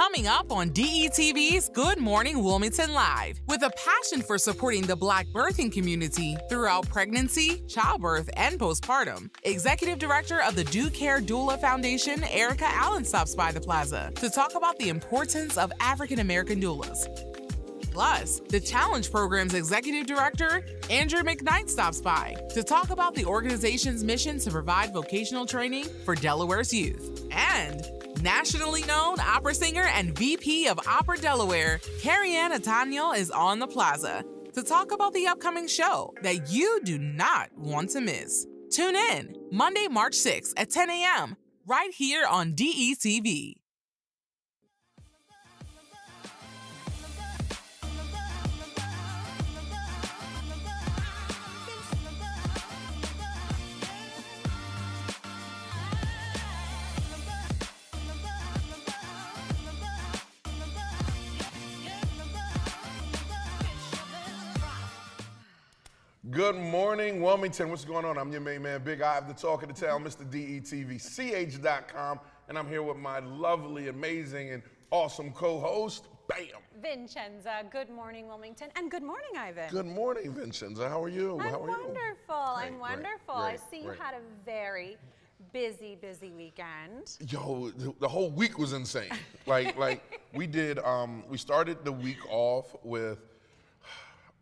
Coming up on DETV's Good Morning Wilmington Live, with a passion for supporting the Black birthing community throughout pregnancy, childbirth, and postpartum, Executive Director of the Do Care Doula Foundation, Erica Allen, stops by the plaza to talk about the importance of African American doulas. Plus, the Challenge Program's Executive Director, Andrew McKnight, stops by to talk about the organization's mission to provide vocational training for Delaware's youth. And nationally known opera singer and VP of OperaDelaware, Kerriann Otano, is on the plaza to talk about the upcoming show that you do not want to miss. Tune in Monday, March 6th at 10 a.m. right here on DETV. Good morning, Wilmington. What's going on? I'm your main man, Big Ive, the talk of the town, Mr. DETV, CH.com, and I'm here with my lovely, amazing, and awesome co-host, Bam. Vincenza. Good morning, Wilmington, and good morning, Ivan. Good morning, Vincenza. How are you? I'm wonderful. I'm wonderful. I see you great. had a very busy weekend. Yo, the whole week was insane. like we did. We started the week off with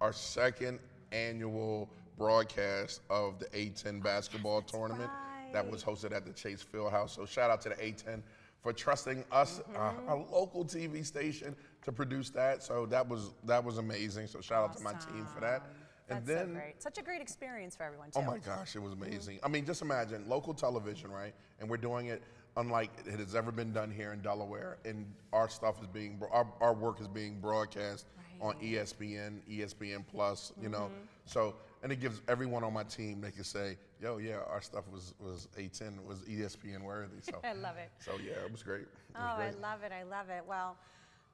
our second annual broadcast of the A10 basketball tournament that was hosted at the Chase Fieldhouse. So shout out to the A10 for trusting us, a local TV station, to produce that. So that was amazing. So shout out to my team for that. And That's then, so great. Such a great experience for everyone, too. oh my gosh, it was amazing. I mean, just imagine local television, right? And we're doing it unlike it has ever been done here in Delaware. And our stuff is being, our work is being broadcast on ESPN, ESPN Plus, you know. So, and it gives everyone on my team, they can say, yo, yeah, our stuff was A10, was ESPN worthy. So I love it. So yeah, it was great. I love it. I love it. Well,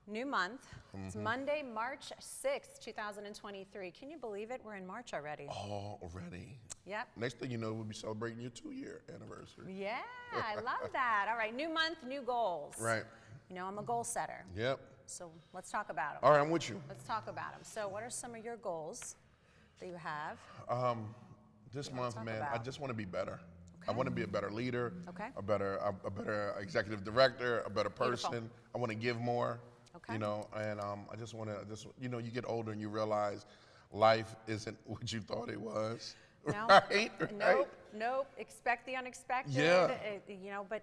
new month. It's Monday, March 6th, 2023. Can you believe it? We're in March already. Oh, already. Yep. Next thing you know, we'll be celebrating your 2-year anniversary. Yeah, I love that. All right, new month, new goals. Right. You know, I'm a goal setter. Yep. So let's talk about them. All right, I'm with you. Let's talk about them. So what are some of your goals that you have? This month, man, about? I just want to be better. I want to be a better leader, Okay. a better executive director, a better person. Beautiful. I want to give more, Okay. you know, and I just want to, you know, you get older and you realize life isn't what you thought it was. No, Right? nope. Expect the unexpected. Yeah. You know, but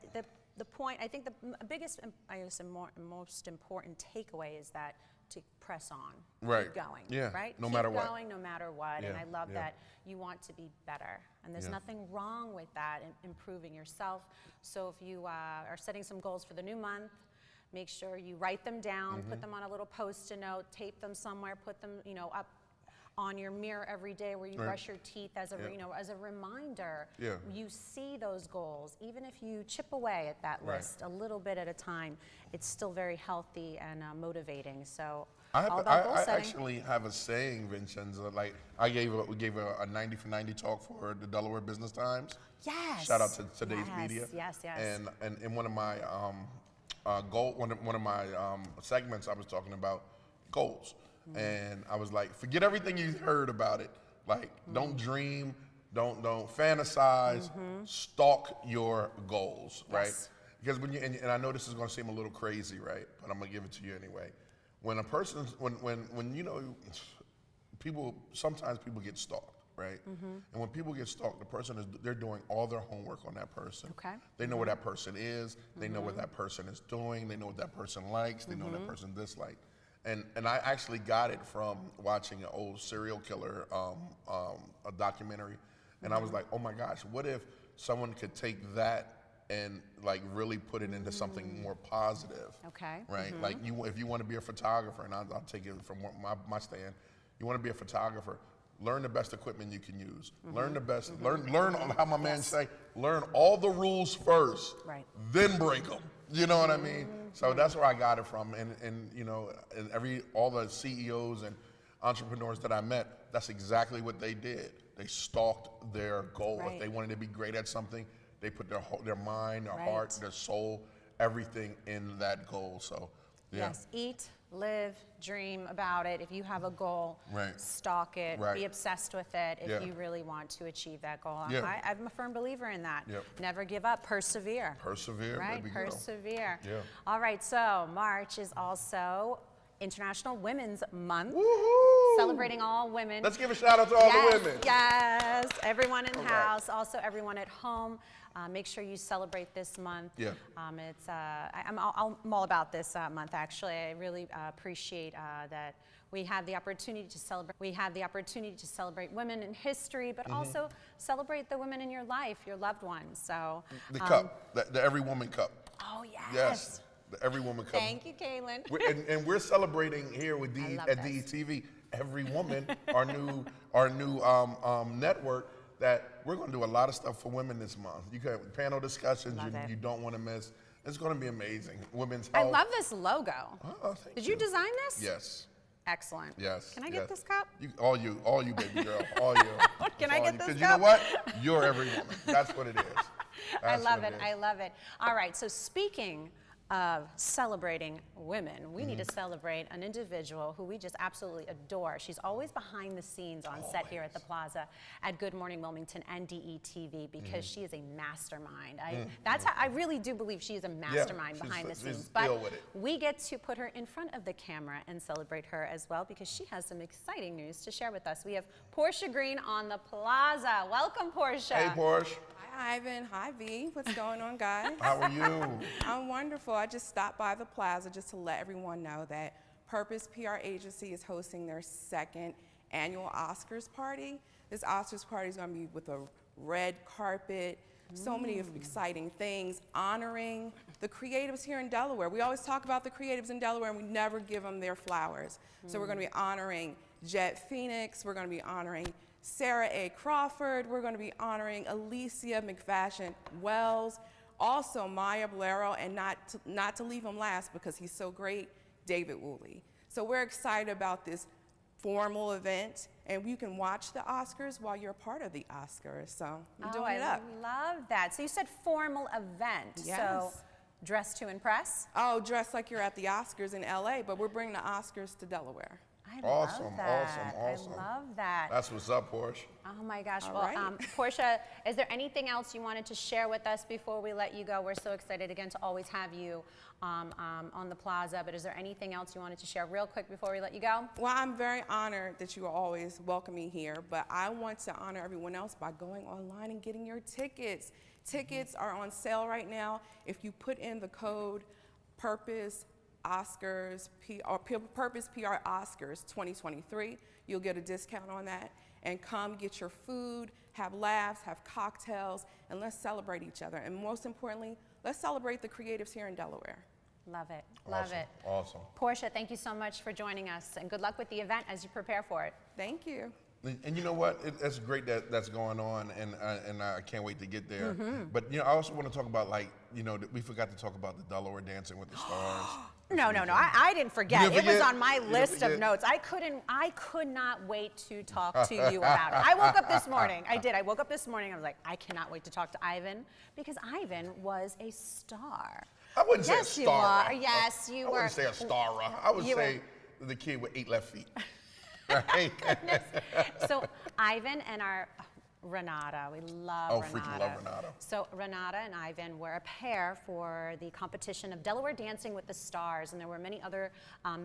the point, I think the biggest, I guess, and most important takeaway is that to press on, Right. keep going, Yeah. right? No keep matter what. going, no matter what. And Yeah, I love yeah. that you want to be better, and there's Yeah. nothing wrong with that, in improving yourself. So if you are setting some goals for the new month, make sure you write them down, put them on a little Post-it note, tape them somewhere, put them, you know, up on your mirror every day where you Right. brush your teeth as a, Yeah. you know, as a reminder. Yeah. You see those goals, even if you chip away at that Right. list a little bit at a time, it's still very healthy and motivating. So I all about goal I setting. actually have a saying, Vincenza. Like we gave a 90 for 90 talk for the Delaware Business Times. Yes. Shout out to today's Yes, media. yes. And in one of my one of my segments, I was talking about goals, and I was like, forget everything you heard about it. Like, don't dream, don't fantasize, stalk your goals, right? Yes. Because when you and I know this is going to seem a little crazy, right? But I'm gonna give it to you anyway. When a person's when you know, sometimes people get stalked, right? And when people get stalked, the person they're doing all their homework on that person. Okay. They know where that person is. They know what that person is doing. They know what that person likes. They know what that person dislikes. And I actually got it from watching an old serial killer a documentary, and I was like, oh my gosh, what if someone could take that and like really put it into something more positive? Okay. Right. Like if you want to be a photographer, and I'll take it from my stand. You want to be a photographer. Learn the best equipment you can use. Learn the best. Learn how my man say. Learn all the rules first. Right. Then break them. You know what I mean? So that's where I got it from. And you know, and all the CEOs and entrepreneurs that I met, that's exactly what they did. They stalked their goal. Right. If they wanted to be great at something, they put their mind, their Right. heart, their soul, everything in that goal. So Yes, eat, live, dream about it. If you have a goal, stalk it, be obsessed with it if you really want to achieve that goal. I'm a firm believer in that. Never give up, persevere. Persevere, right? baby Persevere. girl. All right, so March is also International Women's Month. Woohoo! Celebrating all women. Let's give a shout out to all the women. Yes, everyone in the house, also everyone at home. Make sure you celebrate this month. I'm all about this month, actually. I really appreciate that we have the opportunity to celebrate. We have the opportunity to celebrate women in history, but also celebrate the women in your life, your loved ones. So the cup, the Every Woman Cup. Oh yes. Yes. The Every Woman Cup. Thank you, Kaylin. And we're celebrating here with at DETV Every Woman, our new network, that we're going to do a lot of stuff for women this month. You can have panel discussions you don't want to miss. It's going to be amazing. Women's health. I love this logo. Oh, thank Did you design this? Yes. Excellent. Yes. Can I get this cup? All you, baby girl, all you. Can I get this cup? Because you know what? You're every woman. That's what it is. I love it. I love it. All right. So speaking of celebrating women, we need to celebrate an individual who we just absolutely adore. She's always behind the scenes on set here at the Plaza at Good Morning Wilmington and DETV because she is a mastermind. That's how I really do believe she is a mastermind behind the scenes. But we get to put her in front of the camera and celebrate her as well because she has some exciting news to share with us. We have Portia Green on the Plaza. Welcome, Portia. Hey, Portia. Hi, Ivan. Hi, V. What's going on, guys? How are you? I'm wonderful. I just stopped by the Plaza just to let everyone know that Purpose PR Agency is hosting their second annual Oscars party. This Oscars party is going to be with a red carpet, so many exciting things, honoring the creatives here in Delaware. We always talk about the creatives in Delaware and we never give them their flowers. So we're going to be honoring Jet Phoenix, we're going to be honoring Sarah A. Crawford, we're going to be honoring Alicia McFashion Wells, also Maya Blero, and not to leave him last because he's so great, David Woolley. So we're excited about this formal event, and you can watch the Oscars while you're a part of the Oscars. So I'm doing it up. I love that. So you said formal event. Yes. So dress to impress? Oh, dress like you're at the Oscars in LA, but we're bringing the Oscars to Delaware. Awesome. I love that. That's what's up, Portia. Oh my gosh. All well, right. Portia, is there anything else you wanted to share with us before we let you go? We're so excited again to always have you on the Plaza, but is there anything else you wanted to share real quick before we let you go? Well, I'm very honored that you always welcome me here, but I want to honor everyone else by going online and getting your tickets. Tickets are on sale right now. If you put in the code Purpose Oscars, Purpose PR Oscars 2023, you'll get a discount on that. And come get your food, have laughs, have cocktails, and let's celebrate each other. And most importantly, let's celebrate the creatives here in Delaware. Love it. Love it. Awesome. Portia, thank you so much for joining us, and good luck with the event as you prepare for it. Thank you. And you know what? It's great that that's going on, and I can't wait to get there. But I also want to talk about, like, we forgot to talk about the Delaware Dancing with the Stars. No, I didn't forget. It was on my list of notes. I could not wait to talk to you about it. I woke up this morning. I woke up this morning. I was like, I cannot wait to talk to Ivan because Ivan was a star. I wouldn't say a star. Yes, you were. I wouldn't say a star. I would say the kid with 8 left feet. Right? So Ivan and our Renata, we love Renata. Freaking love Renata. So Renata and Ivan were a pair for the competition of Delaware Dancing with the Stars, and there were many other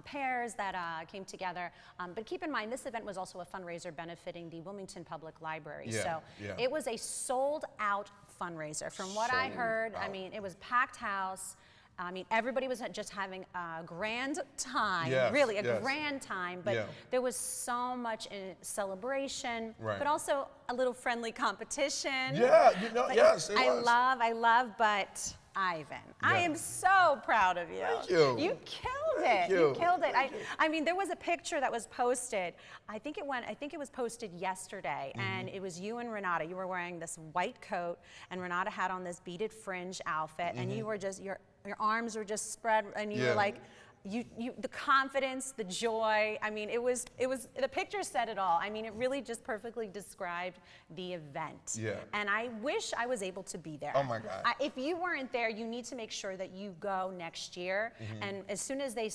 pairs that came together. But keep in mind, this event was also a fundraiser benefiting the Wilmington Public Library. So it was a sold-out fundraiser. From what I heard, I mean, it was packed house. I mean, everybody was just having a grand time, really a grand time, but there was so much in celebration, but also a little friendly competition. Yeah, yes, it was. I love, but Ivan, I am so proud of you. Thank you. You killed it. You killed it. I mean, there was a picture that was posted. I think it was posted yesterday, and it was you and Renata. You were wearing this white coat, and Renata had on this beaded fringe outfit, and you were just your arms were just spread, and you were like the confidence, the joy. I mean, it was the picture said it all. I mean, it really just perfectly described the event. Yeah. And I wish I was able to be there. Oh my God. If you weren't there, you need to make sure that you go next year. And as soon as they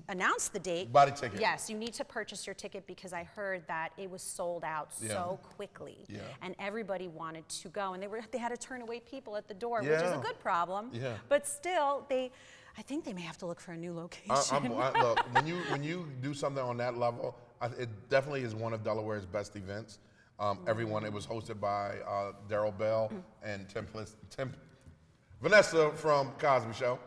announce the date, buy the ticket. yes, you need to purchase your ticket, because I heard that it was sold out so quickly. Yeah. And everybody wanted to go, and they had to turn away people at the door, which is a good problem. Yeah. But still, I think they may have to look for a new location. Look, when you do something on that level, it definitely is one of Delaware's best events. It was hosted by Daryl Bell and Vanessa from Cosby Show.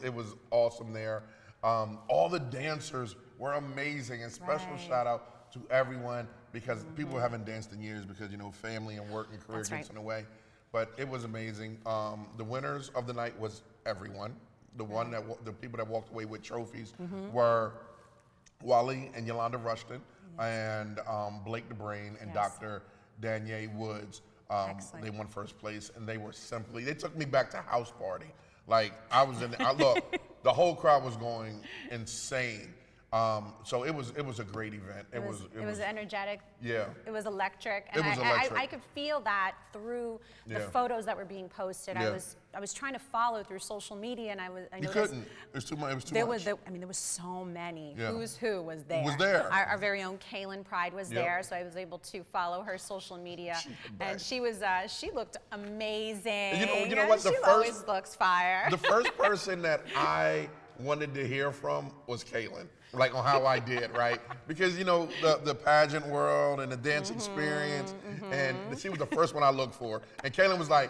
It was awesome there. All the dancers were amazing, and special shout out to everyone, because people haven't danced in years because, family and work and career gets in the way. But it was amazing. The winners of the night was everyone. The people that walked away with trophies were Wally and Yolanda Rushton and Blake DeBrain and Dr. Danielle Woods. They won first place, and they took me back to house party. Like, I was in there, look, the whole crowd was going insane. So it was a great event. It was energetic. Yeah. It was electric. And I could feel that through the photos that were being posted. Yeah. I was trying to follow through social media, and I You couldn't. It was too much. There was so many. Yeah. Who's who was there. Was there. Our very own Kaylin Pride was there, so I was able to follow her social media. And she looked amazing. You know what? She always looks fire. The first person that I wanted to hear from was Kaylin, like on how I did, right? Because the pageant world and the dance experience, and she was the first one I looked for. And Kaylin was like,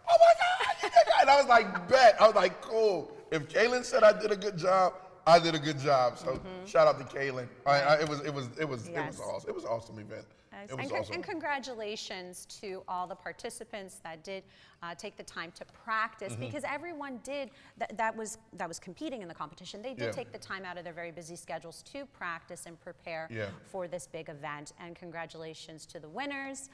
"Oh my God, you did that!" And I was like, "Bet." I was like, "Cool." If Kaylin said I did a good job, I did a good job. So shout out to Kaylin. It was awesome. It was an awesome event. It was awesome. And congratulations to all the participants that did take the time to practice, because everyone that was competing in the competition. They did take the time out of their very busy schedules to practice and prepare for this big event. And congratulations to the winners,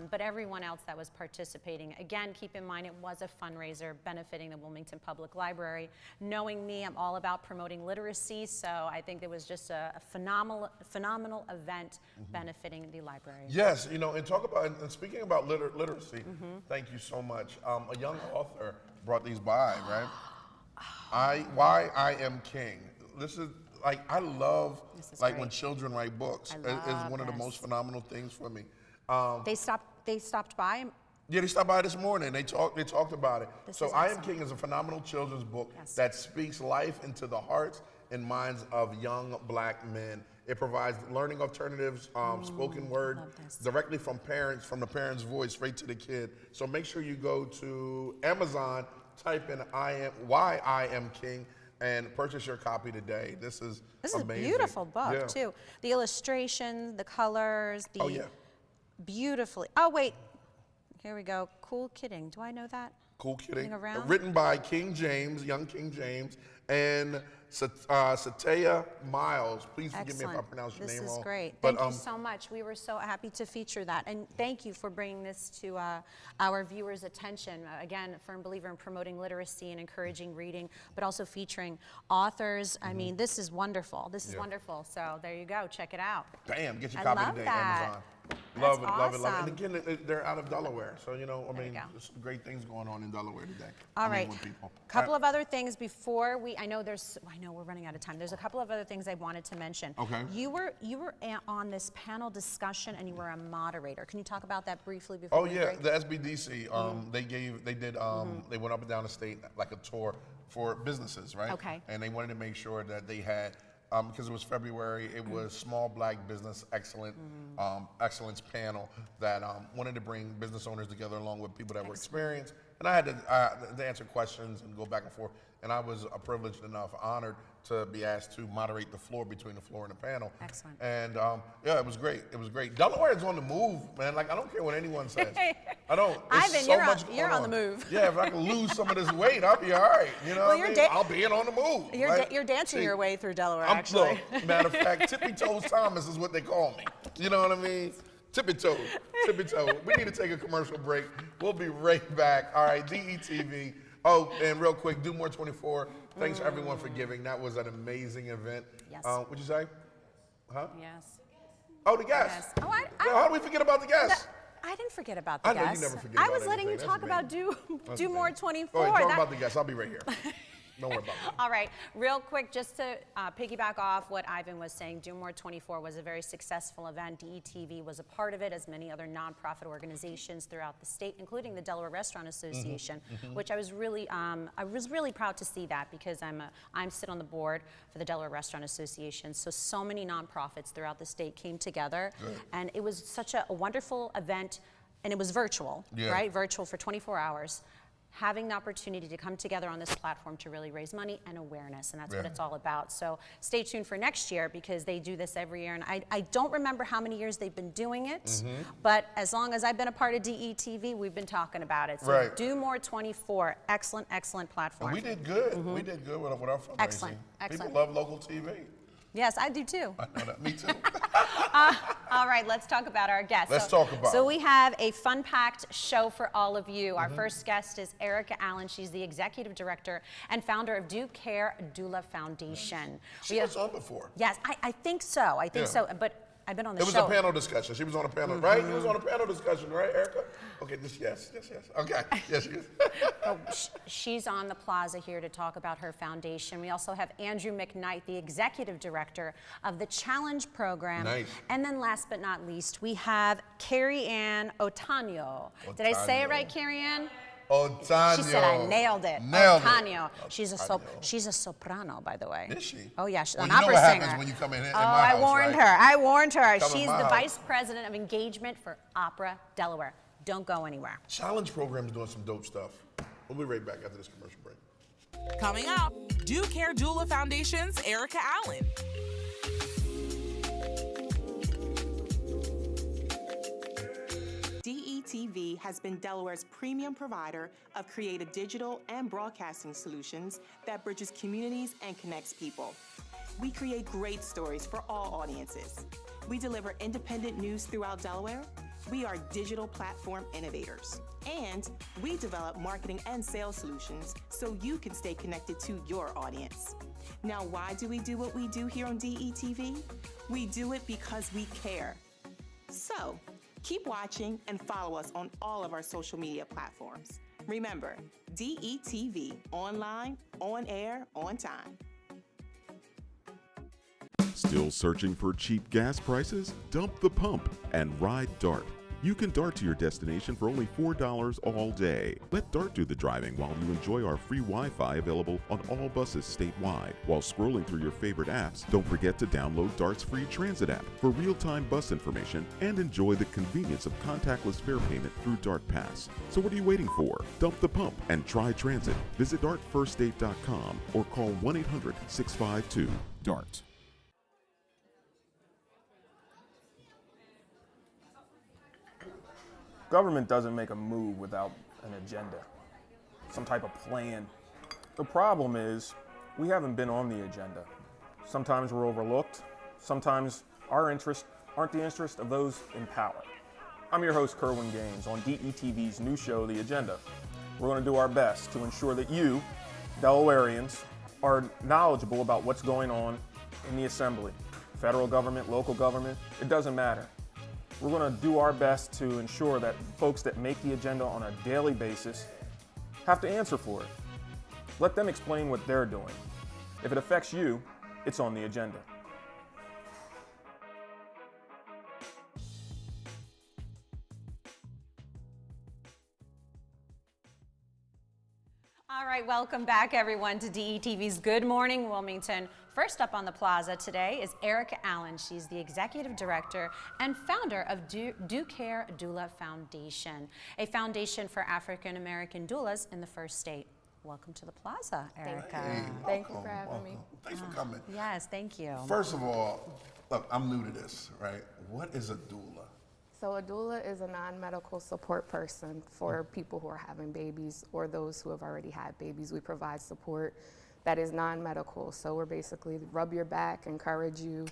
but everyone else that was participating. Again, keep in mind, it was a fundraiser benefiting the Wilmington Public Library. Knowing me, I'm all about promoting literacy, so I think it was just a phenomenal event benefiting the library. Yes, and talk about, and speaking about literacy, thank you so much. A young author brought these by, right? Why I Am King. This is I love when children write books. It's one of the most phenomenal things for me. They stopped by. Yeah, they stopped by this morning. They talked about it. So I Am King is a phenomenal children's book that speaks life into the hearts and minds of young Black men. It provides learning alternatives, spoken word, directly from the parent's voice, straight to the kid. So make sure you go to Amazon, type in Why I Am King, and purchase your copy today. This is amazing. A beautiful book, too. The illustrations, the colors, beautifully. Oh, wait. Here we go. Cool Kidding. Do I know that? Cool Kidding. Written by young King James, and Satya Miles. Please forgive me if I pronounce your name wrong. This is great. Thank you so much. We were so happy to feature that. And thank you for bringing this to our viewers' attention. Again, a firm believer in promoting literacy and encouraging reading, but also featuring authors. I mean, this is wonderful. This is wonderful. So there you go. Check it out. Bam. Get your copy today, Amazon. Love it. And again, they're out of Delaware. So, there's some great things going on in Delaware today. All right. Couple of other things before I know we're running out of time. There's a couple of other things I wanted to mention. Okay. You were on this panel discussion, and you were a moderator. Can you talk about that briefly before we break? The SBDC, they went up and down the state like a tour for businesses, right? Okay. And they wanted to make sure that they had, because it was February, it was Small Black Business Excellence panel that wanted to bring business owners together along with people that were experienced. And I had to answer questions and go back and forth. And I was privileged enough, honored to be asked to moderate the floor between the floor and the panel. Excellent. And it was great. It was great. Delaware is on the move, man. Like, I don't care what anyone says. I don't. Ivan, you're on the move. Yeah, if I can lose some of this weight, I'll be all right. You know what I mean? I'll be on the move. You're dancing your way through Delaware, actually. Matter of fact, Tippy Toes Thomas is what they call me. You know what I mean? Tippy toe. We need to take a commercial break. We'll be right back. All right, DETV. Oh, and real quick, Do More 24. Thanks everyone for giving. That was an amazing event. Yes. What'd you say? Huh? Yes. Oh, the guests. Yes. Well, how do we forget about the guests? I didn't forget about the I know guests. you never forget I about was letting you anything. talk That's about Do More 24. Go ahead, talk about the guests. I'll be right here. Don't worry about it. All right, real quick, just to piggyback off what Ivan was saying, Do More 24 was a very successful event. DETV was a part of it, as many other nonprofit organizations throughout the state, including the Delaware Restaurant Association, which I was really proud to see that, because I sit on the board for the Delaware Restaurant Association. So many nonprofits throughout the state came together, and it was such a wonderful event, and it was virtual, right? Virtual for 24 hours. Having the opportunity to come together on this platform to really raise money and awareness, and that's what it's all about. So stay tuned for next year, because they do this every year, and I don't remember how many years they've been doing it, but as long as I've been a part of DETV, we've been talking about it. So Do More 24, excellent, excellent platform. And we did good. We did good with our fundraising. Excellent, excellent. People love local TV. Yes, I do too. I know that. Me too. All right, let's talk about our guests. Let's talk about So it. we have a fun-packed show for all of you. Our first guest is Erica Allen. She's the executive director and founder of Do Care Doula Foundation. She was on before. Yes, I think so. I think so. But I've been on the show. It was a panel discussion. She was on a panel, right? You was on a panel discussion, right, Erica? Okay, yes. Okay, yes, she is. She's on the plaza here to talk about her foundation. We also have Andrew McKnight, the executive director of the Challenge program. Nice. And then last but not least, we have Kerriann Otano. Did I say it right, Kerriann? Otano. She said I nailed it. Nailed Otano. it. She's a soprano, by the way. Is she? Oh yeah, she's well, an you know opera what singer. happens when you come in my I house, warned right? her. I warned her. Come in She's my the house. vice president of engagement for OperaDelaware. Don't go anywhere. Challenge program's doing some dope stuff. We'll be right back after this commercial break. Coming up, Do Care Doula Foundation's Erica Allen. DETV has been Delaware's premium provider of creative digital and broadcasting solutions that bridges communities and connects people. We create great stories for all audiences. We deliver independent news throughout Delaware. We are digital platform innovators. And we develop marketing and sales solutions so you can stay connected to your audience. Now, why do we do what we do here on DETV? We do it because we care. So, keep watching and follow us on all of our social media platforms. Remember, DETV, online, on air, on time. Still searching for cheap gas prices? Dump the pump and ride DART. You can DART to your destination for only $4 all day. Let DART do the driving while you enjoy our free Wi-Fi available on all buses statewide. While scrolling through your favorite apps, don't forget to download DART's free transit app for real-time bus information and enjoy the convenience of contactless fare payment through DART Pass. So what are you waiting for? Dump the pump and try transit. Visit dartfirststate.com or call 1-800-652-DART. Government doesn't make a move without an agenda, some type of plan. The problem is we haven't been on the agenda. Sometimes we're overlooked. Sometimes our interests aren't the interest of those in power. I'm your host, Kerwin Gaines, on DETV's new show, The Agenda. We're going to do our best to ensure that you, Delawareans, are knowledgeable about what's going on in the Assembly. Federal government, local government, it doesn't matter. We're going to do our best to ensure that folks that make the agenda on a daily basis have to answer for it. Let them explain what they're doing. If it affects you, it's on the agenda. All right, welcome back, everyone, to DETV's Good Morning Wilmington. First up on the plaza today is Erica Allen. She's the executive director and founder of Do Care Doula Foundation, a foundation for African American doulas in the first state. Welcome to the plaza, Erica. Hey, Thank you for having me. Thanks for coming. Yes, thank you. First of all, look, I'm new to this, right? What is a doula? So a doula is a non-medical support person for people who are having babies or those who have already had babies. We provide support that is non-medical. So we're basically rub your back, encourage you,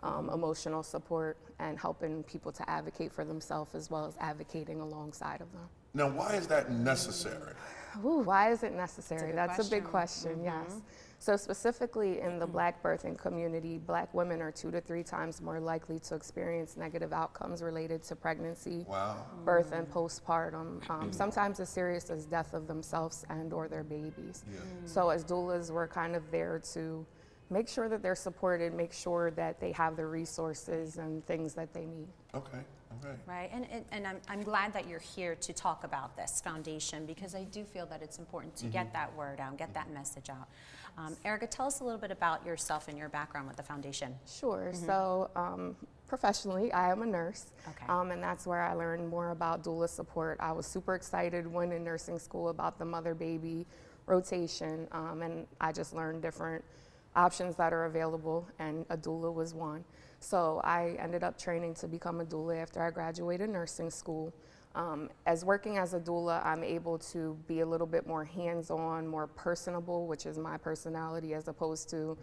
emotional support, and helping people to advocate for themselves as well as advocating alongside of them. Now, why is that necessary? Ooh, why is it necessary? That's That's a big question, yes. So specifically in the Black birthing community, Black women are 2 to 3 times more likely to experience negative outcomes related to pregnancy, birth, and postpartum, sometimes as serious as death of themselves and or their babies. So as doulas, we're kind of there to make sure that they're supported, make sure that they have the resources and things that they need. Okay. Okay. Right, and I'm glad that you're here to talk about this foundation, because I do feel that it's important to get that word out, get that message out. Erica, tell us a little bit about yourself and your background with the foundation. Sure, so professionally, I am a nurse, Okay. And that's where I learned more about doula support. I was super excited when in nursing school about the mother-baby rotation, and I just learned different options that are available, and a doula was one. So I ended up training to become a doula after I graduated nursing school. As working as a doula, I'm able to be a little bit more hands-on, more personable, which is my personality, as opposed to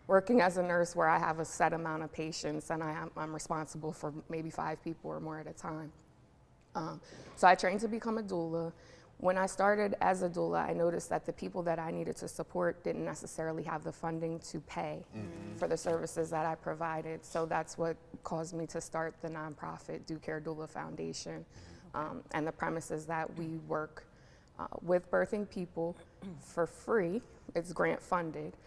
working as a nurse where I have a set amount of patients and I'm responsible for maybe 5 people or more at a time. So I trained to become a doula. When I started as a doula, I noticed that the people that I needed to support didn't necessarily have the funding to pay for the services that I provided. So that's what caused me to start the nonprofit Do Care Doula Foundation. And the premise is that we work with birthing people for free. It's grant funded,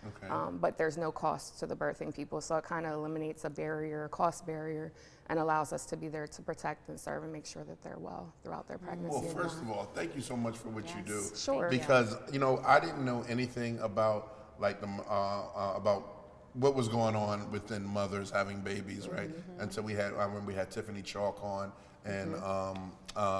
but there's no cost to the birthing people. So it kind of eliminates a barrier, a cost barrier, and allows us to be there to protect and serve and make sure that they're well throughout their pregnancy. Well, first of all, thank you so much for what you do. Sure. Because, you know, I didn't know anything about like the about what was going on within mothers having babies, right? And so I remember we had Tiffany Chalk on and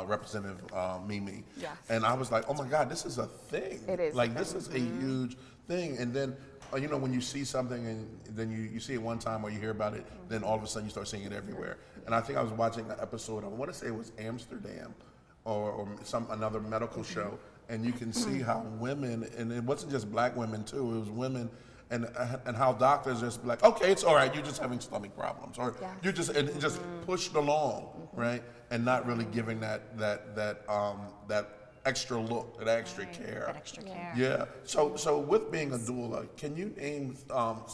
Representative Mimi. Yes. And I was like, oh my God, this is a thing. It is. Like, this is a huge thing. And then, you know, when you see something and then you see it one time or you hear about it, then all of a sudden you start seeing it everywhere. And I think I was watching an episode, I want to say it was Amsterdam or another medical show, and you can see how women, and it wasn't just black women too, it was women, and how doctors just be like, okay, it's all right, you're just having stomach problems, or you're just pushed along, right, and not really giving that extra look, that extra care. That extra care. Yeah. So with being a doula, can you name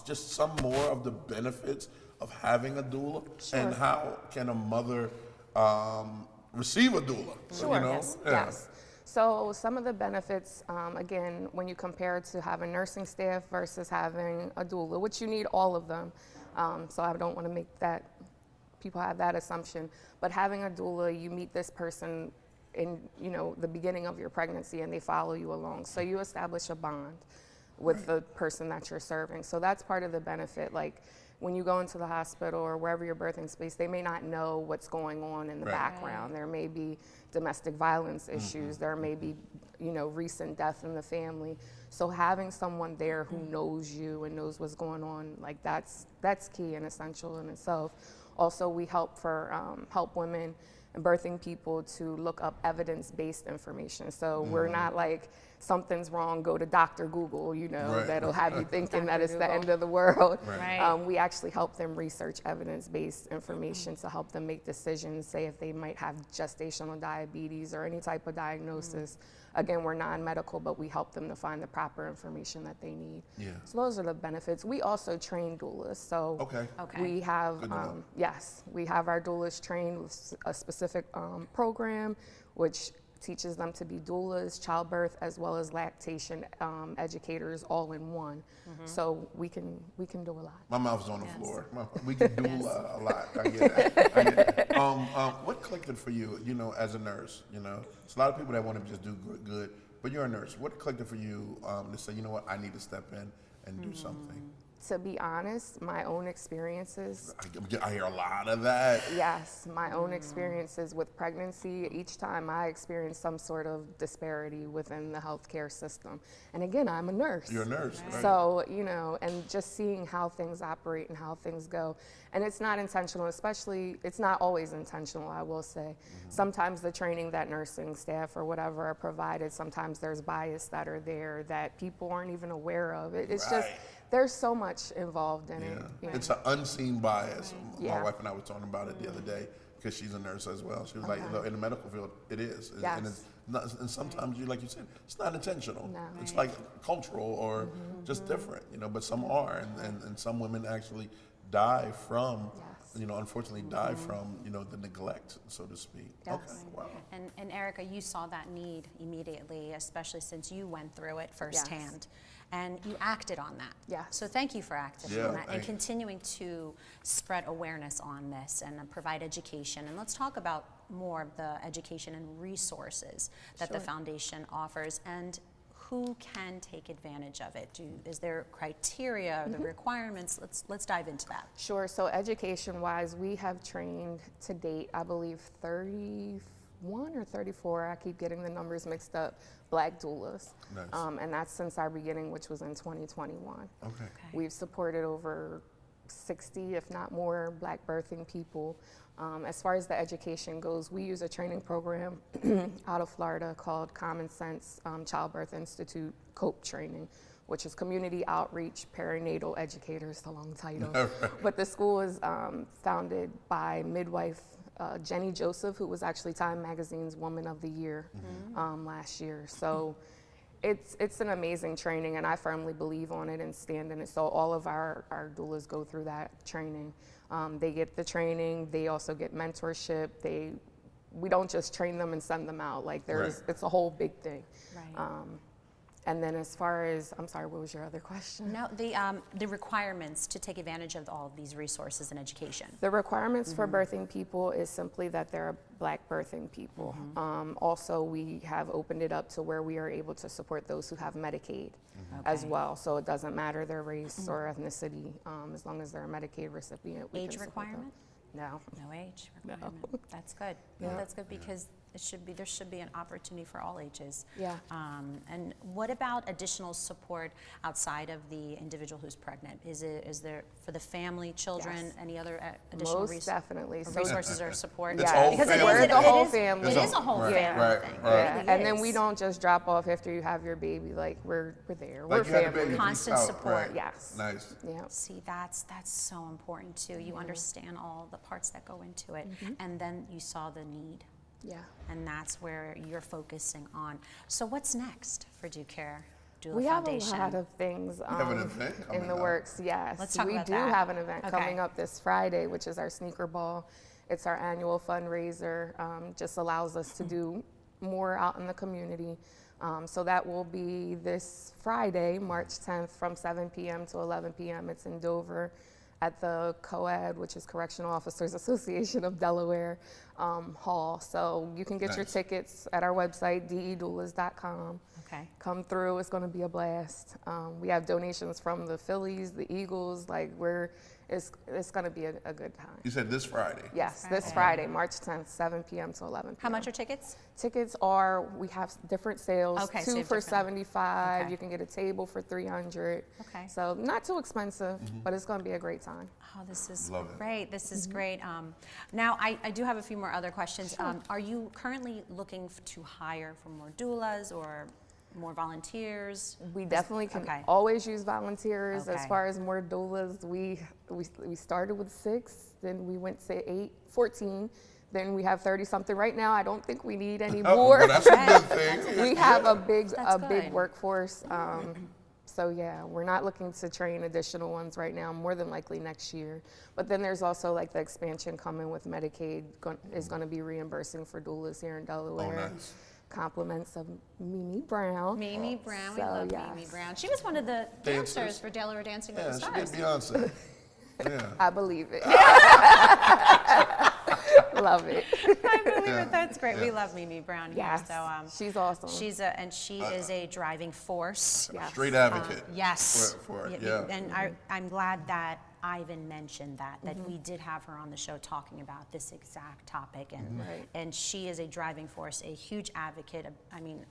just some more of the benefits of having a doula, and how can a mother receive a doula? Sure. You know? Yes. So some of the benefits, again, when you compare to having nursing staff versus having a doula, which you need all of them. So I don't want to make that, people have that assumption, but having a doula, you meet this person in, you know, the beginning of your pregnancy and they follow you along. So you establish a bond with the person that you're serving. So that's part of the benefit. Like when you go into the hospital or wherever your birthing space, they may not know what's going on in the background. There may be domestic violence issues. There may be, you know, recent death in the family. So having someone there who knows you and knows what's going on, like that's key and essential in itself. Also, we help women and birthing people to look up evidence-based information. So we're not like, something's wrong, go to Dr. Google, you know, that'll have you thinking that it's the end of the world. We actually help them research evidence-based information to help them make decisions, say if they might have gestational diabetes or any type of diagnosis. Again, we're non-medical, but we help them to find the proper information that they need. So those are the benefits. We also train doulas. So we have, we have our doulas trained with a specific program, which teaches them to be doulas, childbirth, as well as lactation educators all in one. So we can do a lot. My mouth's on the floor. We can do a lot. I get that. What clicked it for you, you know, as a nurse? You know, it's a lot of people that want to just do good, but you're a nurse. What clicked it for you to say, you know what, I need to step in and do something? To be honest, my own experiences. I hear a lot of that. Yes, my own experiences with pregnancy. Each time I experience some sort of disparity within the healthcare system. And again, I'm a nurse. You're a nurse, right? So, you know, and just seeing how things operate and how things go. And it's not intentional, especially, it's not always intentional, I will say. Sometimes the training that nursing staff or whatever are provided, sometimes there's bias that are there that people aren't even aware of. It's just, there's so much involved in it. It's an unseen bias. My wife and I were talking about it the other day, because she's a nurse as well. She was like, in the medical field, it is. Yes. And it's not, and sometimes, like you said, it's not intentional. No. It's like cultural or just different, but some are. And some women actually die from, unfortunately die from, the neglect, so to speak. Yes. Okay, wow. And Erica, you saw that need immediately, especially since you went through it firsthand. And you acted on that. Yes. So thank you for acting Yeah, on that and thank you. continuing to spread awareness on this and provide education. And let's talk about more of the education and resources that the foundation offers and who can take advantage of it. Is there criteria, the requirements? Let's dive into that. Sure. So education-wise, we have trained to date, I believe, 31 or 34, I keep getting the numbers mixed up, Black doulas. Nice. And that's since our beginning, which was in 2021. Okay. We've supported over 60, if not more, Black birthing people. As far as the education goes, we use a training program out of Florida called Common Sense Childbirth Institute COPE training, which is Community Outreach Perinatal Educators, the long title. But the school is founded by midwife Jenny Joseph, who was actually Time Magazine's Woman of the Year last year. So it's an amazing training, and I firmly believe on it and stand in it. So all of our doulas go through that training. They get the training, they also get mentorship. We don't just train them and send them out. Like it's a whole big thing. Right. And then as far as, I'm sorry, what was your other question? No, the requirements to take advantage of all of these resources and education. The requirements for birthing people is simply that they're Black birthing people. Also, we have opened it up to where we are able to support those who have Medicaid as well. So it doesn't matter their race or ethnicity, as long as they're a Medicaid recipient. We Age can support them. requirement? No. No age requirement. That's good. That's good because there should be an opportunity for all ages. Yeah. And what about additional support outside of the individual who's pregnant? Is there for the family, children, Yes. any other additional Most definitely. So resources or support? It's whole Because family. We're the whole family. It is a whole Right, family right, thing. right. It Yeah, really and then we is. don't just drop off after you have your baby. Like we're there. Like We're you had a family. baby, Constant peace out, support. right. Yes. Nice. Yeah. See, that's so important too. You understand all the parts that go into it, and then you saw the need. Yeah. And that's where you're focusing on. So what's next for Do Care Doula We have Foundation? a lot of things have an event in coming the up. works. Yes, Let's talk we about do that. have an event Okay. coming up this Friday, which is our sneaker ball. It's our annual fundraiser. Just allows us to do more out in the community. So that will be this Friday, March 10th, from 7 p.m. to 11 p.m. It's in Dover at the COAD, which is Correctional Officers Association of Delaware Hall. So you can get your Nice. tickets at our website, dedoulas.com. Okay. Come through, it's gonna be a blast. We have donations from the Phillies, the Eagles, it's gonna be a good time. You said this Friday. Yes, this Friday, March 10th, 7 p.m. to 11 p.m. How much are tickets? Tickets we have different sales. Okay, so you Two have for different- 75, Okay. you can get a table for 300. Okay. So not too expensive, but it's gonna be a great time. Oh, this is Love it. great. This is great. Now, I do have a few more other questions. Are you currently looking to hire for more doulas or more volunteers? We definitely can Okay. always use volunteers. As Okay. far as more doulas, we started with 6, then we went to 8, 14, then we have 30-something. Right now, I don't think we need any more. Well, that's a good thing. We have a big That's big good. workforce. So yeah, we're not looking to train additional ones right now, more than likely next year. But then there's also like the expansion coming with Medicaid is going to be reimbursing for doulas here in Delaware. nice. Compliments of Mimi Brown. Mimi Brown, we So, love yes. Mimi Brown. She was one of the Dancers. dancers for Delaware Dancing with Yeah, the she did Stars. Beyonce. Yeah. I believe it. Love it. I believe Yeah. it. That's great. We Yeah. love Mimi Brown here. Yes, So she's awesome. she is a driving force. Yes. Straight advocate. Yes. For it, Yeah, yeah. And I'm glad that Ivan mentioned that we did have her on the show talking about this exact topic, and Right. and she is a driving force, a huge advocate. I mean,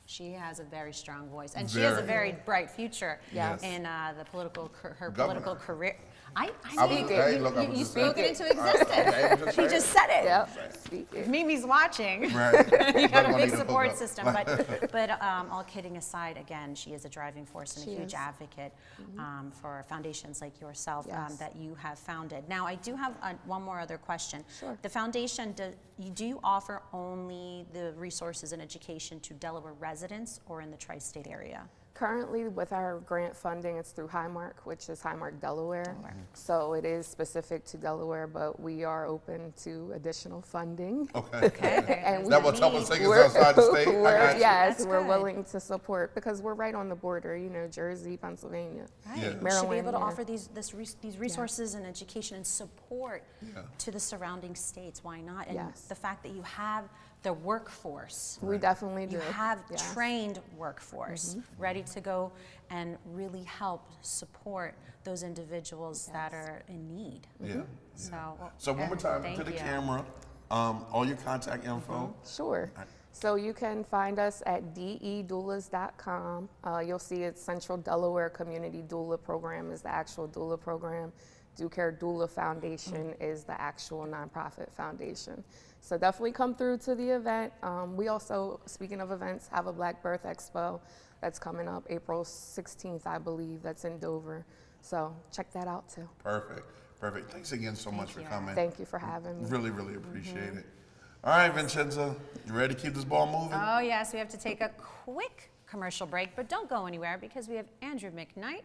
she has a very strong voice, and she has a Very. very bright future Yes. in the political her Governor. political career. You spoke it into existence. He just said it. Yep. Mimi's watching. Right. You got a big support system. But all kidding aside, again, she is a driving force and a huge advocate for foundations like yourself that you have founded. Now, I do have one more other question. Sure. The foundation, do you offer only the resources and education to Delaware residents or in the tri-state area? Currently, with our grant funding, it's through Highmark, which is Highmark, Delaware. So it is specific to Delaware, but we are open to additional funding. Okay. And that will help us take us outside the state? Yes, we're willing to support because we're right on the border, you know, Jersey, Pennsylvania, Maryland. We should be able to offer these resources and education and support to the surrounding states. Why not? And the fact that you have the workforce. We definitely do. You have trained workforce ready to go and really help support those individuals that are in need. So one more time to the camera, all your contact info. Sure. So you can find us at dedoulas.com. You'll see it's Central Delaware Community Doula Program is the actual doula program. Do Care Doula Foundation is the actual nonprofit foundation. So definitely come through to the event. We also, speaking of events, have a Black Birth Expo that's coming up April 16th, I believe, that's in Dover. So check that out too. Perfect. Thanks again so much for coming. Thank you for having me. Really, really appreciate it. All right, Vincenza, you ready to keep this ball moving? Oh yes, we have to take a quick commercial break, but don't go anywhere because we have Andrew McKnight